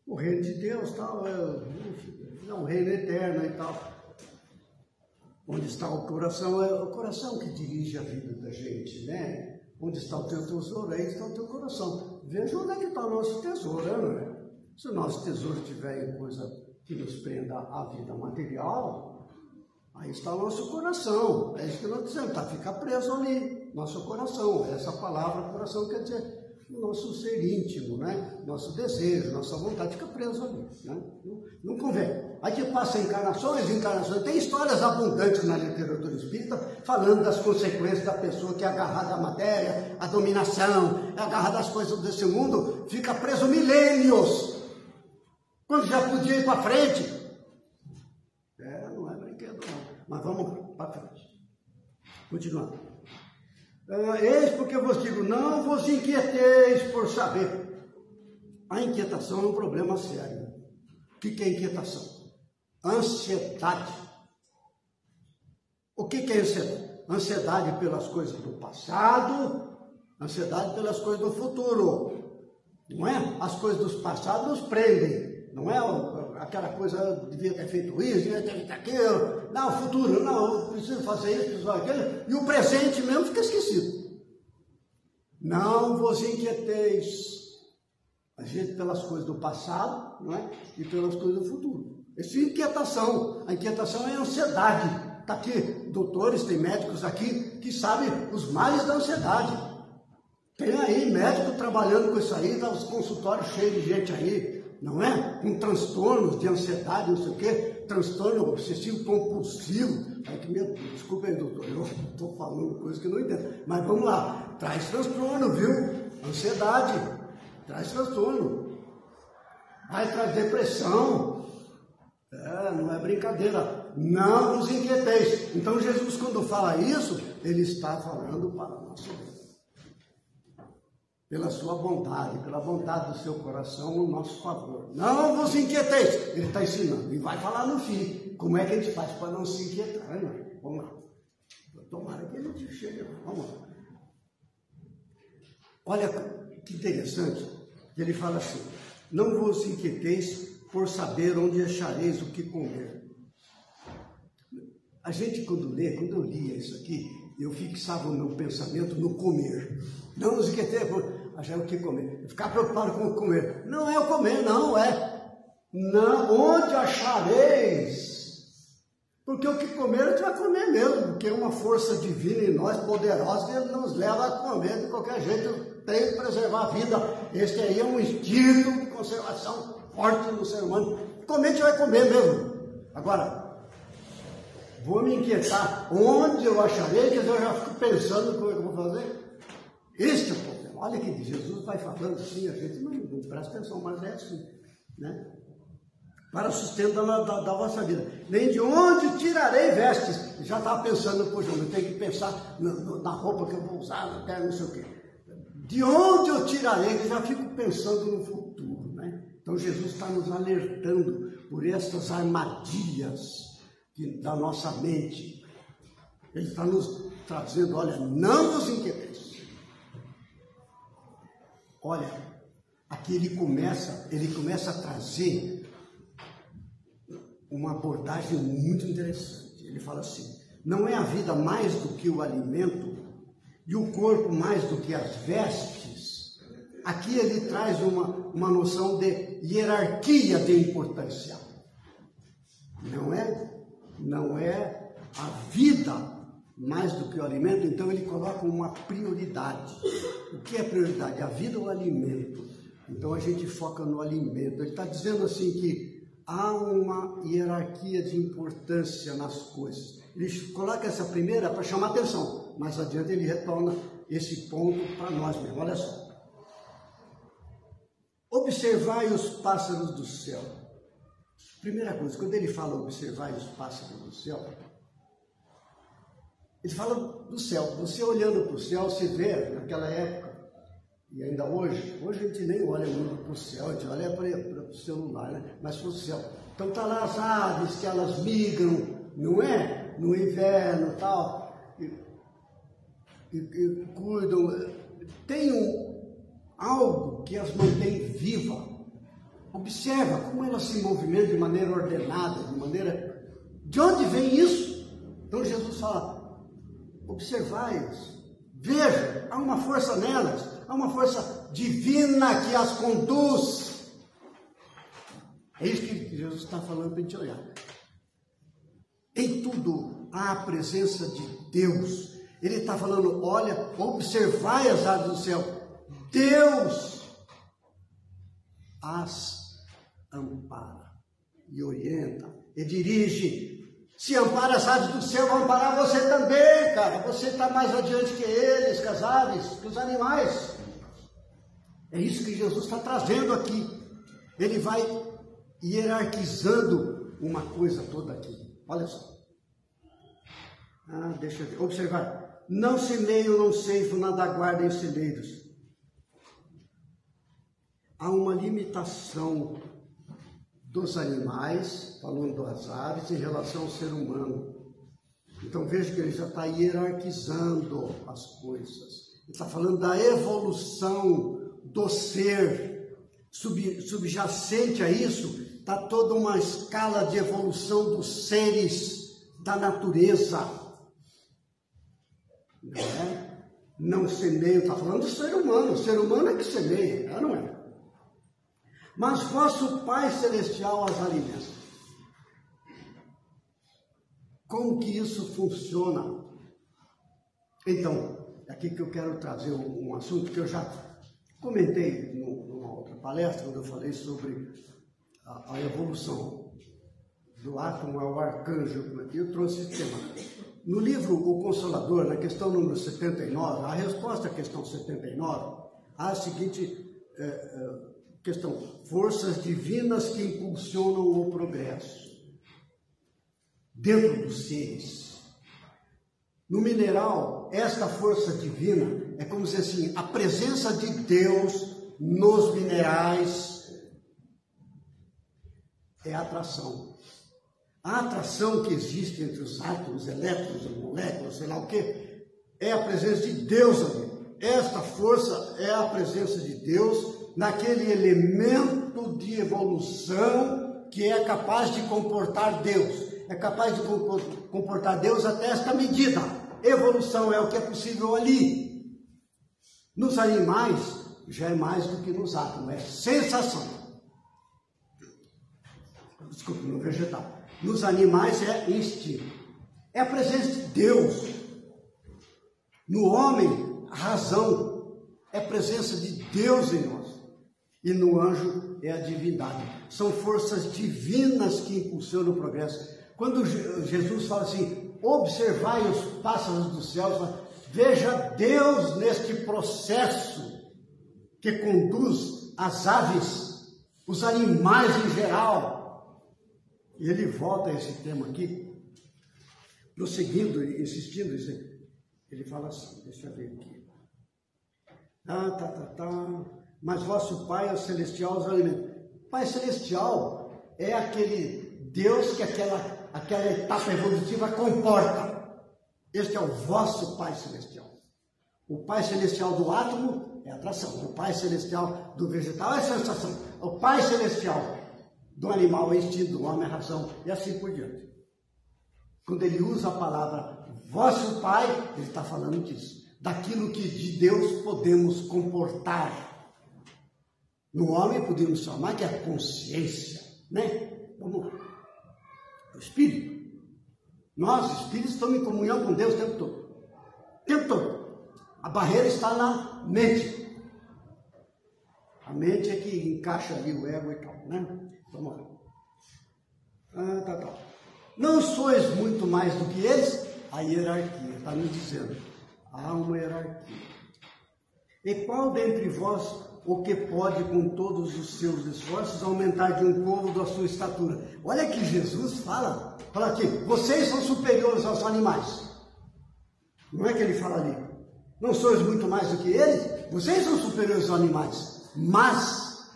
O reino de Deus, tal, o reino eterno e tal. Onde está o coração? É o coração que dirige a vida da gente, né? Onde está o teu tesouro? Aí está o teu coração. Veja onde é que está o nosso tesouro, né? Se o nosso tesouro estiver em coisa que nos prenda à vida material, aí está o nosso coração. É isso que nós dizemos, tá? Fica preso ali, nosso coração. Essa palavra, coração, quer dizer o nosso ser íntimo, né? Nosso desejo, nossa vontade fica preso ali, né? Não convém. Aí que passa encarnações. Tem histórias abundantes na literatura espírita falando das consequências da pessoa que é agarrada à matéria, à dominação, é agarrada às coisas desse mundo, fica preso milênios, quando já podia ir para frente. Não é brinquedo não, mas vamos para frente. Continuando. Eis porque eu vos digo, não vos inquieteis por saber. A inquietação é um problema sério. O que é inquietação? Ansiedade. O que é ansiedade? Ansiedade pelas coisas do passado, ansiedade pelas coisas do futuro. Não é? As coisas do passado nos prendem. Não é aquela coisa, devia ter feito isso, devia ter feito aquilo. Não, o futuro, não, eu preciso fazer isso, preciso fazer aquilo. E o presente mesmo fica esquecido. Não vos inquieteis. A gente pelas coisas do passado, não é? E pelas coisas do futuro. Isso é inquietação. A inquietação é ansiedade. Está aqui doutores, tem médicos aqui que sabem os males da ansiedade. Tem aí médico trabalhando com isso aí, dá os consultórios cheios de gente aí, não é? Com transtornos de ansiedade, não sei o quê, transtorno obsessivo compulsivo. Desculpa aí, doutor, eu estou falando coisas que eu não entendo. Mas vamos lá, traz transtorno, viu? Ansiedade, traz transtorno. Vai trazer depressão. Não é brincadeira. Não vos inquieteis. Então Jesus, quando fala isso, ele está falando para o nosso bem. Pela sua bondade, pela bondade do seu coração, o nosso favor. Não vos inquieteis. Ele está ensinando. E vai falar no fim. Como é que a gente faz para não se inquietar? Vamos lá. Tomara que a gente chegue. Vamos lá. Olha que interessante. Ele fala assim. Não vos inquieteis por saber onde achareis o que comer. A gente, quando eu lia isso aqui, eu fixava o meu pensamento no comer. Não nos inquieteis por achar o que comer. Ficar preocupado com o comer. Não é o comer, não é. Não, onde achareis? Porque o que comer, a gente vai comer mesmo, porque é uma força divina em nós, poderosa, que nos leva a comer de qualquer jeito. Tem que preservar a vida. Este aí é um instinto de conservação forte no ser humano. Comer, a gente vai comer mesmo. Agora, vou me inquietar. Onde eu acharei, que eu já fico pensando como é que eu vou fazer? Este é o problema. Olha que Jesus vai falando assim, a gente não presta atenção, mas é assim, né? Para o sustento da vossa vida. Nem de onde tirarei vestes. Já estava pensando, poxa, eu tenho que pensar na roupa que eu vou usar, até não sei o quê. De onde eu tirarei? Eu já fico pensando no futuro, né? Então Jesus está nos alertando por essas armadilhas da nossa mente. Ele está nos trazendo, olha, não vos inquieteis. Olha, aqui ele começa a trazer uma abordagem muito interessante. Ele fala assim, não é a vida mais do que o alimento e o corpo mais do que as vestes? Aqui ele traz uma noção de hierarquia de importância. Não é a vida mais do que o alimento, então ele coloca uma prioridade. O que é prioridade? A vida ou o alimento? Então a gente foca no alimento. Ele está dizendo assim que há uma hierarquia de importância nas coisas. Ele coloca essa primeira para chamar atenção. Mais adiante ele retorna esse ponto para nós mesmos. Olha só. Observai os pássaros do céu. Primeira coisa, quando ele fala observai os pássaros do céu, ele fala do céu. Você olhando para o céu, se vê naquela época, e ainda hoje a gente nem olha muito para o céu, a gente olha para o celular, né? Mas para o céu. Então está lá as aves que elas migram, não é? No inverno e tal. e cuidam, tem algo que as mantém vivas. Observa como elas se movimentam de maneira ordenada, de maneira... De onde vem isso? Então Jesus fala, observai-as, veja, há uma força nelas, há uma força divina que as conduz. É isso que Jesus está falando para a gente olhar. Em tudo há a presença de Deus. Ele está falando, olha, observai as aves do céu. Deus as ampara e orienta e dirige. Se ampara as aves do céu, vai amparar você também, cara. Você está mais adiante que eles, que as aves, que os animais. É isso que Jesus está trazendo aqui. Ele vai hierarquizando uma coisa toda aqui. Olha só. Deixa eu observar. Não semeiam, não ceifam, nada guardem os celeiros. Há uma limitação dos animais, falando das aves, em relação ao ser humano. Então veja que ele já está hierarquizando as coisas. Ele está falando da evolução do ser. Subjacente a isso, está toda uma escala de evolução dos seres da natureza. Não é? Não semeia, está falando do ser humano. O ser humano é que semeia, não é? Mas vosso Pai Celestial as alimenta. Como que isso funciona? Então, é aqui que eu quero trazer um assunto que eu já comentei numa outra palestra, quando eu falei sobre a evolução do átomo ao arcanjo. Eu trouxe esse tema. No livro O Consolador, na questão número 79, a resposta à questão 79, há a seguinte questão: forças divinas que impulsionam o progresso dentro dos seres. No mineral, esta força divina é como dizer assim, a presença de Deus nos minerais é a atração. A atração que existe entre os átomos, elétrons, moléculas, sei lá o que, é a presença de Deus ali. Esta força é a presença de Deus naquele elemento de evolução que é capaz de comportar Deus. É capaz de comportar Deus até esta medida. Evolução é o que é possível ali. Nos animais, já é mais do que nos átomos, é sensação. Desculpa, no vegetal. Nos animais é instinto. É a presença de Deus. No homem, a razão é a presença de Deus em nós. E no anjo é a divindade. São forças divinas que impulsionam o progresso. Quando Jesus fala assim, observai os pássaros dos céus, veja Deus neste processo que conduz as aves, os animais em geral. E ele volta a esse tema aqui, prosseguindo, insistindo, ele fala assim, deixa eu ver aqui. Mas vosso Pai Celestial os alimenta. Pai Celestial é aquele Deus que aquela etapa evolutiva comporta. Este é o vosso Pai Celestial. O Pai Celestial do átomo é atração. O Pai Celestial do vegetal é sensação. O Pai Celestial do animal é instinto, do homem é razão, e assim por diante. Quando ele usa a palavra vosso Pai, ele está falando disso. Daquilo que de Deus podemos comportar. No homem podemos chamar que é a consciência, né? Vamos lá. O Espírito. Nós, espíritos, estamos em comunhão com Deus o tempo todo. O tempo todo. A barreira está na mente. A mente é que encaixa ali o ego e tal, né? Vamos lá. Não sois muito mais do que eles? A hierarquia, está nos dizendo. Há uma hierarquia. E qual dentre vós o que pode, com todos os seus esforços, aumentar de um povo da sua estatura? Olha que Jesus fala aqui, vocês são superiores aos animais. Não é que ele fala ali, não sois muito mais do que eles? Vocês são superiores aos animais, mas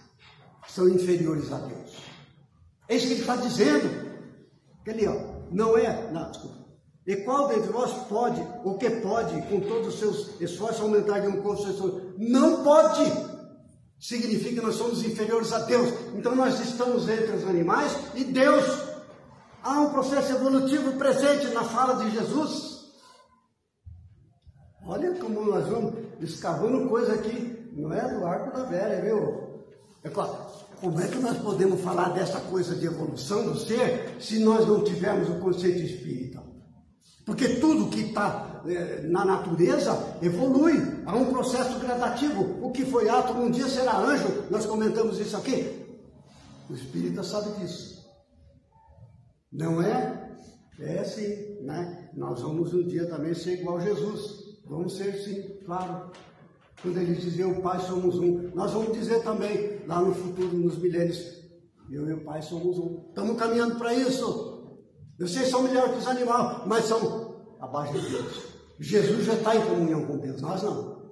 são inferiores a Deus. É isso que ele está dizendo. Ele, desculpa. E qual dentre vós pode, ou que pode, com todos os seus esforços, aumentar de um pouco os seus esforços? Não pode! Significa que nós somos inferiores a Deus. Então nós estamos entre os animais e Deus. Há um processo evolutivo presente na fala de Jesus. Olha como nós vamos escavando coisa aqui, não é do arco da velha, viu? É claro, como é que nós podemos falar dessa coisa de evolução do ser se nós não tivermos o conceito espírita? Porque tudo que está na natureza evolui, há um processo gradativo. O que foi átomo um dia será anjo, nós comentamos isso aqui. O espírita sabe disso. Não é? É sim, né? Nós vamos um dia também ser igual a Jesus. Vamos ser sim, claro. Quando ele dizia o Pai somos um, nós vamos dizer também, lá no futuro, nos milênios, eu e o Pai somos um. Estamos caminhando para isso. Vocês são melhores que os animais, mas são abaixo de Deus. Jesus já está em comunhão com Deus, nós não.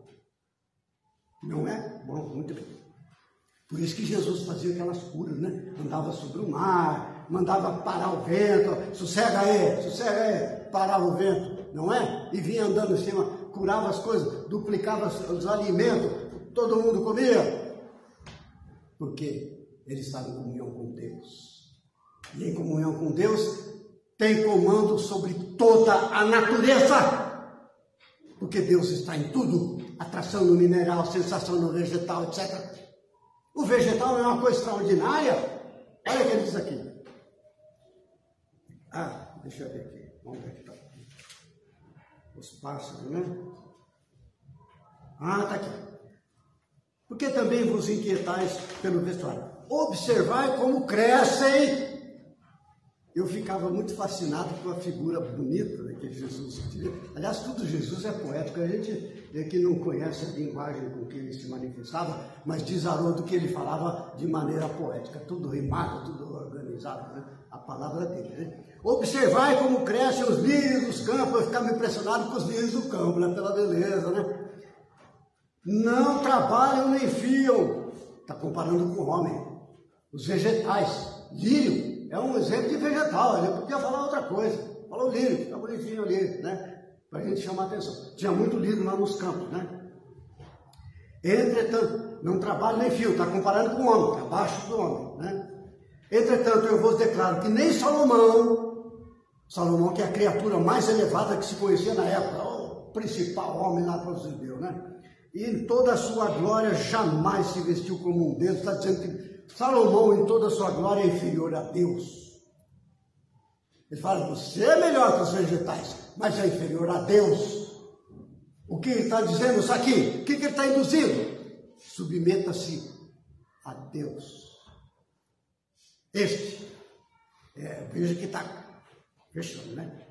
Não é? Bom, muito bem. Por isso que Jesus fazia aquelas curas, né? Andava sobre o mar, mandava parar o vento, sossega aí, parava o vento, não é? E vinha andando em cima, curava as coisas, duplicava os alimentos, todo mundo comia. Porque ele estava em comunhão com Deus. E em comunhão com Deus, tem comando sobre toda a natureza. Porque Deus está em tudo, atração no mineral, sensação no vegetal, etc. O vegetal não é uma coisa extraordinária? Olha o que ele diz aqui. Ah, deixa eu ver aqui. Vamos ver aqui. Os pássaros, né? Ah, está aqui. Porque também vos inquietais pelo vestuário. Observai como crescem. Eu ficava muito fascinado com a figura bonita que Jesus tinha. Aliás, tudo Jesus é poético. A gente que não conhece a linguagem com que ele se manifestava, mas diz Haroldo que ele falava de maneira poética, tudo rimado, tudo organizado, né? A palavra dele, né? Observai como crescem os lírios dos campos. Eu ficava impressionado com os lírios do campo, né? Pela beleza, né? Não trabalham nem fiam. Está comparando com o homem. Os vegetais. Lírio é um exemplo de vegetal. Ele podia falar outra coisa. Falou lírio, fica bonitinho ali, né? Para a gente chamar a atenção. Tinha muito lírio lá nos campos, né? Entretanto, não trabalha nem fio. Está comparando com o homem, está abaixo do homem, né? Entretanto, eu vos declaro que nem Salomão, que é a criatura mais elevada que se conhecia na época, o principal homem lá para os judeus, né? E em toda a sua glória jamais se vestiu como um Deus. Está dizendo que Salomão, em toda a sua glória, é inferior a Deus. Ele fala, você é melhor que os vegetais, mas é inferior a Deus. O que ele está dizendo isso aqui? O que ele está induzindo? Submeta-se a Deus. Veja que está fechando, né?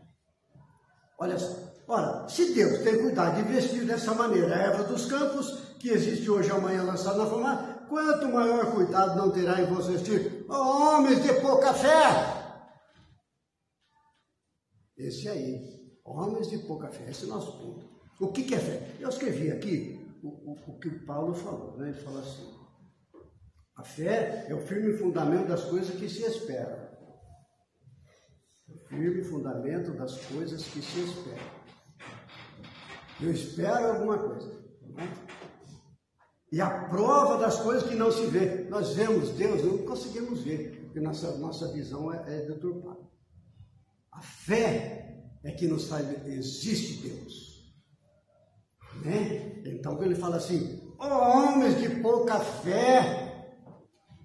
Olha só. Ora, se Deus tem cuidado de vestir dessa maneira a erva dos campos, que existe hoje e amanhã lançada na fumaça, quanto maior cuidado não terá em vos vestir, homens de pouca fé. Esse aí, homens de pouca fé, esse é o nosso ponto. O que é fé? Eu escrevi aqui o que o Paulo falou, né? Ele fala assim, a fé é o firme fundamento das coisas que se esperam. O firme fundamento das coisas que se esperam. Eu espero alguma coisa, né? E a prova das coisas que não se vê. Nós vemos Deus, não conseguimos ver, porque nossa visão é deturpada. A fé é que nos faz, existe Deus, né? Então ele fala assim, homens de pouca fé,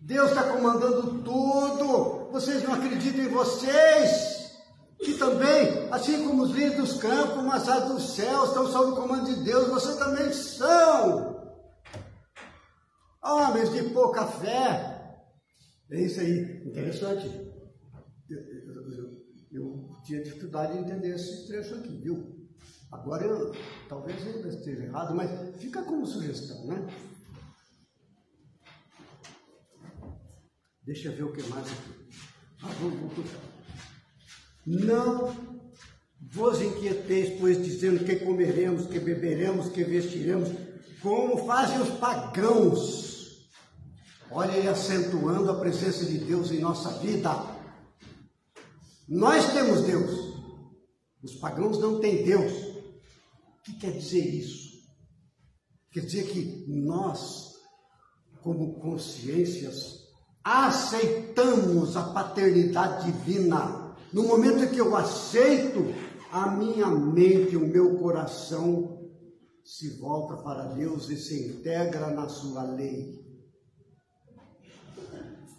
Deus está comandando tudo, vocês não acreditam em vocês? Que também, assim como os lírios dos campos, as aves dos céus estão sob o comando de Deus, vocês também são homens de pouca fé. É isso aí, interessante. Eu tinha dificuldade de entender esse trecho aqui, viu? Agora talvez eu esteja errado, mas fica como sugestão, né? Deixa eu ver o que mais aqui. Vou puxar. Não vos inquieteis, pois, dizendo que comeremos, que beberemos, que vestiremos, como fazem os pagãos. Olha aí, acentuando a presença de Deus em nossa vida. Nós temos Deus. Os pagãos não têm Deus. O que quer dizer isso? Quer dizer que nós, como consciências, aceitamos a paternidade divina. No momento em que eu aceito, a minha mente, o meu coração se volta para Deus e se integra na sua lei.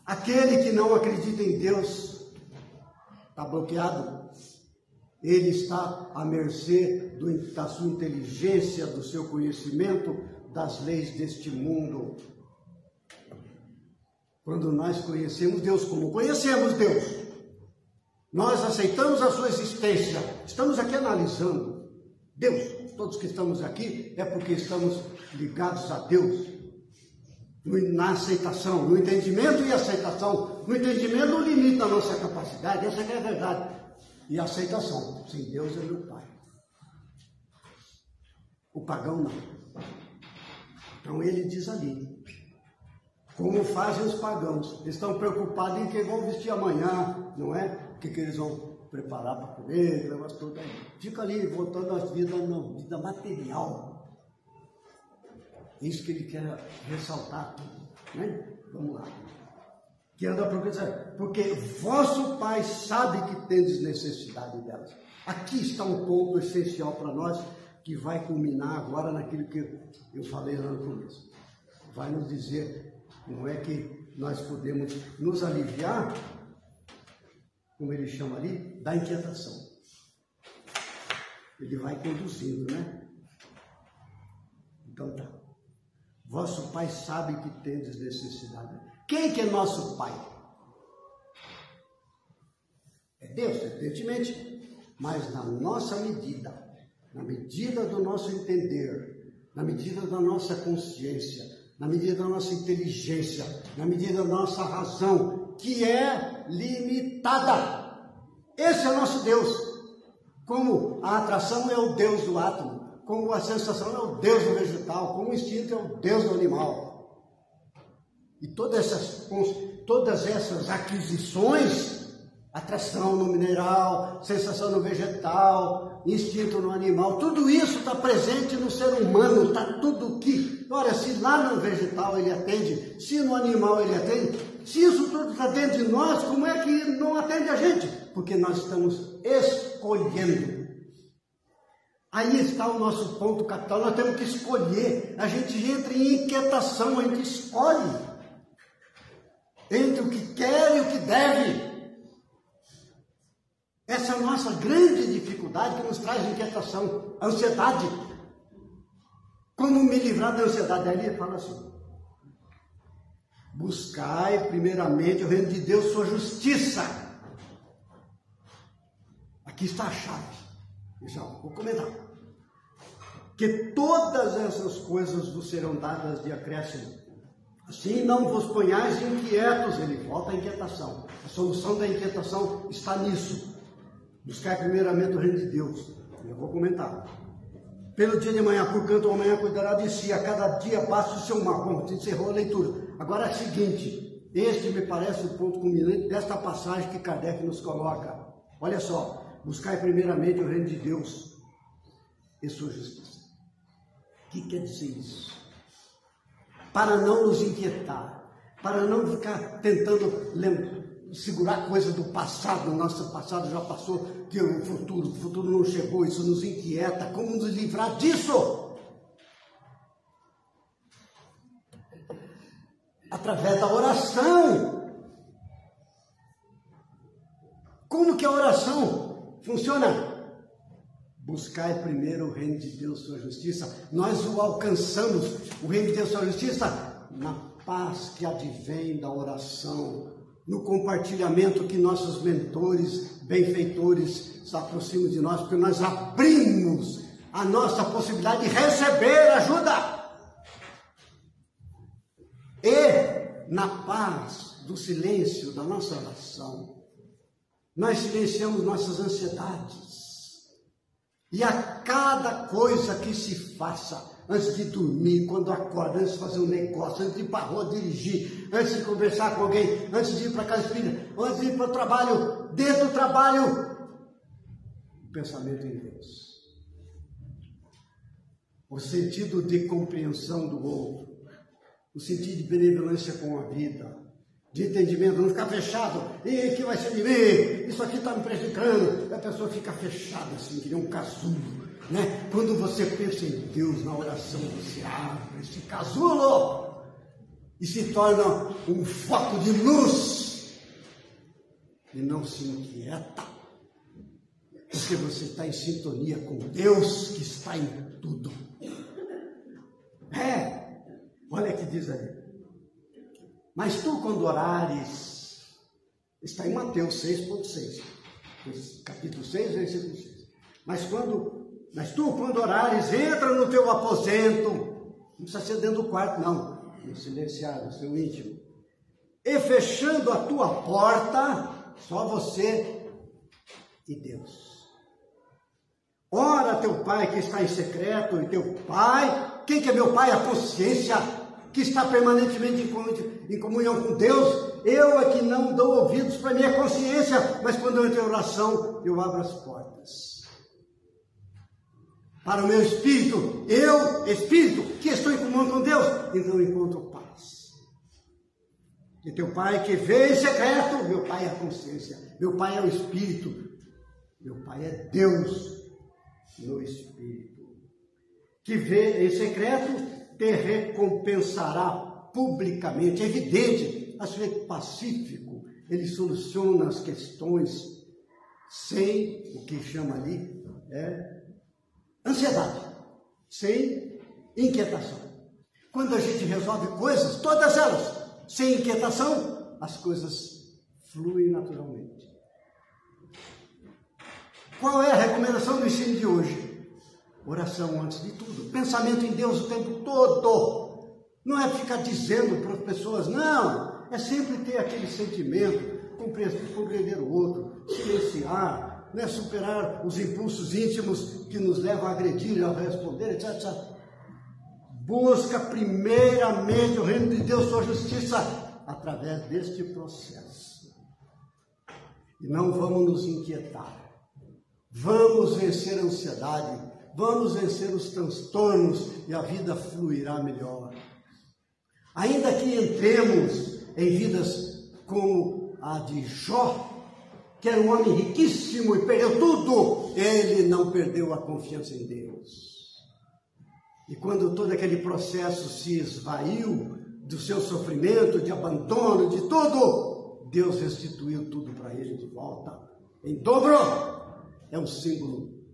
Aquele que não acredita em Deus está bloqueado. Ele está à mercê da sua inteligência, do seu conhecimento, das leis deste mundo. Quando nós conhecemos Deus, como conhecemos Deus, nós aceitamos a sua existência. Estamos aqui analisando Deus. Todos que estamos aqui é porque estamos ligados a Deus. Na aceitação, no entendimento e aceitação. No entendimento não limita a nossa capacidade, essa que é a verdade. E a aceitação. Sem Deus é meu Pai. O pagão não. Então ele diz ali, como fazem os pagãos. Eles estão preocupados em que vão vestir amanhã, não é? O que eles vão preparar para comer, aquele negócio todo aí. Fica ali voltando a vida material. Isso que ele quer ressaltar, né? Vamos lá. Que anda procurando, porque vosso Pai sabe que tendes necessidade delas. Aqui está um ponto essencial para nós, que vai culminar agora naquilo que eu falei lá no começo. Vai nos dizer, não é que nós podemos nos aliviar, como ele chama ali, da inquietação. Ele vai conduzindo, né? Então tá. Vosso Pai sabe que tendes necessidade. Quem que é nosso Pai? É Deus, evidentemente, mas na nossa medida, na medida do nosso entender, na medida da nossa consciência, na medida da nossa inteligência, na medida da nossa razão, que é limitada. Esse é o nosso Deus. Como a atração é o Deus do átomo, como a sensação é o Deus do vegetal, como o instinto é o Deus do animal. E todas essas aquisições, atração no mineral, sensação no vegetal, instinto no animal, tudo isso está presente no ser humano, está tudo aqui. Ora, se lá no vegetal ele atende, se no animal ele atende, se isso tudo está dentro de nós, como é que não atende a gente? Porque nós estamos escolhendo. Aí está o nosso ponto capital, nós temos que escolher. A gente entra em inquietação, a gente escolhe entre o que quer e o que deve. Essa é a nossa grande dificuldade que nos traz inquietação, ansiedade. Como me livrar da ansiedade? Aí ele fala assim, buscai primeiramente o reino de Deus, sua justiça. Aqui está a chave. Já vou comentar. Que todas essas coisas vos serão dadas de acréscimo. Assim não vos ponhais inquietos. Ele volta à inquietação. A solução da inquietação está nisso. Buscar primeiramente o reino de Deus. Eu vou comentar. Pelo dia de manhã, porquanto o amanhã cuidará de si, a cada dia basta o seu mal. Bom, encerrou a leitura. Agora é o seguinte, este me parece o ponto culminante desta passagem que Kardec nos coloca. Olha só, buscar primeiramente o reino de Deus e sua justiça. O que quer dizer isso? Para não nos inquietar, para não ficar tentando segurar coisa do passado, o nosso passado já passou, que o futuro não chegou, isso nos inquieta. Como nos livrar disso? Através da oração. Como que a oração funciona? Buscai primeiro o reino de Deus, sua justiça. Nós o alcançamos, o reino de Deus, sua justiça, na paz que advém da oração, no compartilhamento que nossos mentores, benfeitores se aproximam de nós, porque nós abrimos a nossa possibilidade de receber ajuda. E na paz do silêncio da nossa oração, nós silenciamos nossas ansiedades. E a cada coisa que se faça, antes de dormir, quando acorda, antes de fazer um negócio, antes de ir para a rua dirigir, antes de conversar com alguém, antes de ir para a casa espírita, antes de ir para o trabalho, dentro do trabalho, pensamento em Deus. O sentido de compreensão do outro, o sentido de benevolência com a vida, de entendimento, não ficar fechado, e que vai ser de mim, isso aqui está me prejudicando, a pessoa fica fechada assim, que nem um casulo, né? Quando você pensa em Deus na oração, você abre esse casulo e se torna um foco de luz e não se inquieta, porque você está em sintonia com Deus que está em tudo. Olha que diz aí. Mas tu, quando orares, está em Mateus 6,6, capítulo 6, versículo 6. Mas tu, quando orares, entra no teu aposento, não precisa ser dentro do quarto, não, no silenciado, no seu íntimo, e fechando a tua porta, só você e Deus. Ora teu Pai que está em secreto, e teu Pai, quem que é meu Pai? A consciência, que está permanentemente em comunhão com Deus. Eu é que não dou ouvidos para a minha consciência, mas quando eu entro em oração, eu abro as portas para o meu espírito. Eu, espírito, que estou em comunhão com Deus, então encontro paz. E teu Pai que vê em secreto, meu Pai é a consciência, meu Pai é o espírito, meu Pai é Deus no espírito, que vê em secreto, te recompensará publicamente. É evidente, a sujeito pacífico, ele soluciona as questões sem o que chama ali ansiedade, sem inquietação. Quando a gente resolve coisas, todas elas, sem inquietação, as coisas fluem naturalmente. Qual é a recomendação do ensino de hoje? Oração antes de tudo. Pensamento em Deus o tempo todo. Não é ficar dizendo para as pessoas, não. É sempre ter aquele sentimento, compreender o outro, silenciar, né? Superar os impulsos íntimos que nos levam a agredir, a responder, etc. Busca primeiramente o reino de Deus, sua justiça, através deste processo. E não vamos nos inquietar. Vamos vencer a ansiedade, vamos vencer os transtornos e a vida fluirá melhor. Ainda que entremos em vidas como a de Jó, que era um homem riquíssimo e perdeu tudo, ele não perdeu a confiança em Deus. E quando todo aquele processo se esvaiu do seu sofrimento, de abandono, de tudo, Deus restituiu tudo para ele de volta, em dobro. É um símbolo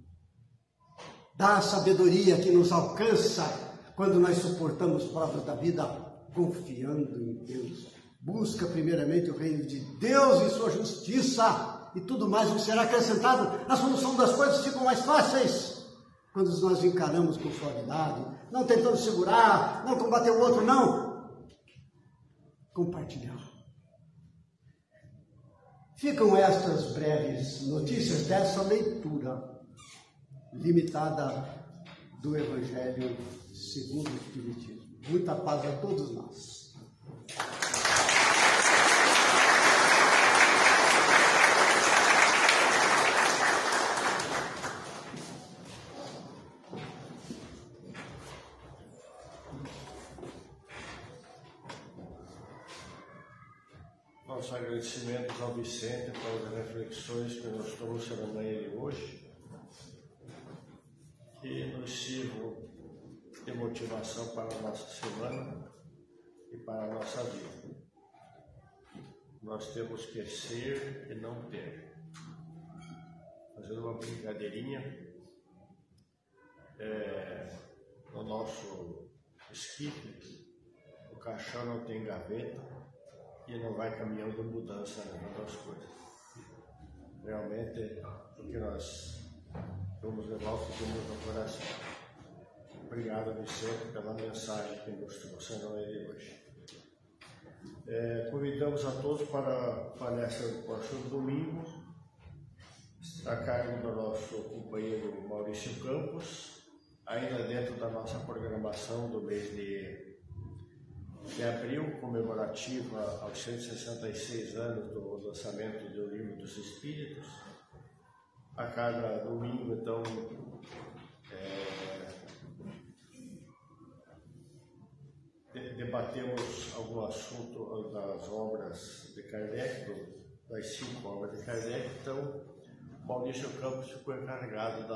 da sabedoria que nos alcança quando nós suportamos provas da vida, confiando em Deus. Busca primeiramente o reino de Deus e sua justiça, e tudo mais nos será acrescentado. A solução das coisas ficam mais fáceis quando nós encaramos com suavidade, não tentando segurar, não combater o outro, não. Compartilhar. Ficam estas breves notícias dessa leitura limitada do Evangelho segundo o Espiritismo. Muita paz a todos nós. Nossos agradecimentos ao Vicente pelas reflexões que nos trouxe na manhã de hoje, que nos sirvam de motivação para a nossa semana e para a nossa vida. Nós temos que ser e não ter. Fazendo uma brincadeirinha, no nosso esquife, o caixão não tem gaveta, e não vai caminhando de mudança nas coisas. Realmente, o que nós vamos levar o futuro no coração. Obrigado, Vicente, pela mensagem que nos trouxe na noite de hoje. Convidamos a todos para a palestra do próximo domingo, a cargo do nosso companheiro Maurício Campos, ainda dentro da nossa programação do mês de abril, comemorativa aos 166 anos do lançamento do Livro dos Espíritos. a cada domingo, então, debatemos algum assunto das obras de Kardec, das 5 obras de Kardec. Então, Maurício Campos ficou encarregado de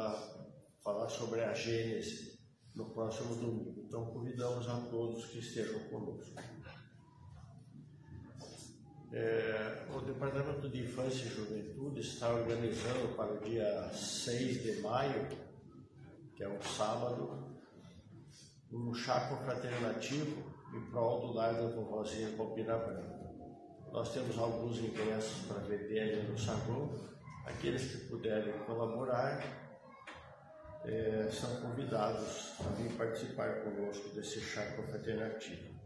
falar sobre a Gênese no próximo domingo. Então, convidamos a todos que estejam conosco. O Departamento de Infância e Juventude está organizando para o dia 6 de maio, que é um sábado, um chá confraternativo em prol do lar da vovozinha Campina Branca. Nós temos alguns ingressos para vender ali no saguão. Aqueles que puderem colaborar são convidados a vir participar conosco desse chá confraternativo.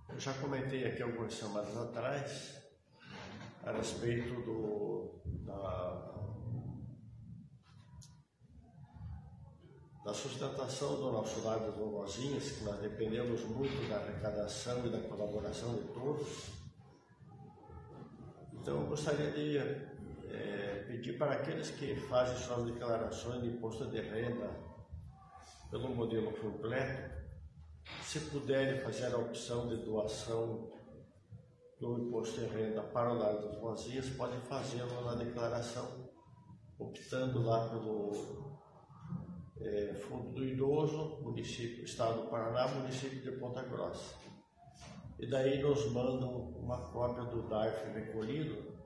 Eu já comentei aqui algumas semanas atrás a respeito da sustentação do nosso lar das vovozinhas, que nós dependemos muito da arrecadação e da colaboração de todos. Então, eu gostaria de pedir para aqueles que fazem suas declarações de imposto de renda pelo modelo completo, se puderem fazer a opção de doação do imposto de renda para o lar das vovozinhas, podem fazê-lo na declaração, optando lá pelo Fundo do Idoso, município, Estado do Paraná, município de Ponta Grossa. E daí nos mandam uma cópia do DARF recolhido,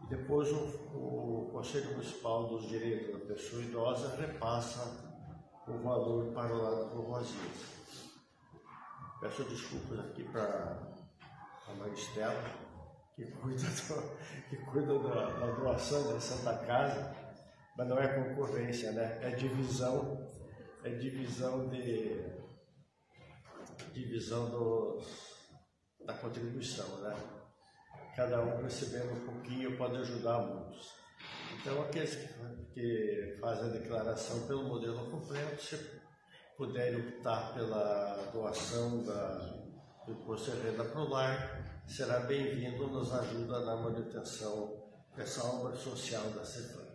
e depois o Conselho Municipal dos Direitos da Pessoa Idosa repassa o valor para o lar das vovozinhas. Peço desculpas aqui para a Maristela, que cuida da doação da Santa Casa, mas não é concorrência, né? É divisão da contribuição, né? Cada um recebendo um pouquinho pode ajudar muitos. Então, aqueles que fazem a declaração pelo modelo completo, se puderem optar pela doação do imposto de renda para o lar, será bem-vindo, nos ajuda na manutenção dessa obra social da CEFAM.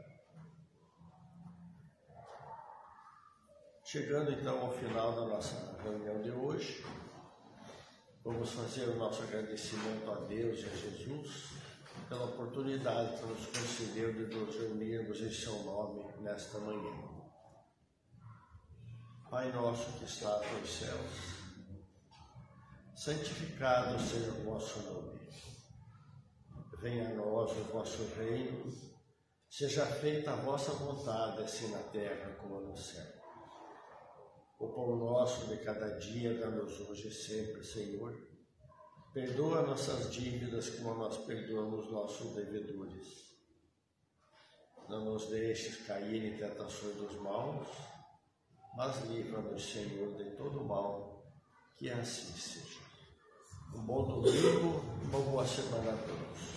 Chegando então ao final da nossa reunião de hoje, vamos fazer o nosso agradecimento a Deus e a Jesus pela oportunidade que nos concedeu de nos reunirmos em seu nome nesta manhã. Pai nosso que estás nos céus, santificado seja o vosso nome. Venha a nós o vosso reino, seja feita a vossa vontade, assim na terra como no céu. O pão nosso de cada dia dá-nos hoje e sempre, Senhor. Perdoa nossas dívidas como nós perdoamos nossos devedores. Não nos deixes cair em tentações dos maus, mas livra-nos, Senhor, de todo mal, que assim seja. Um bom domingo, uma boa semana a todos.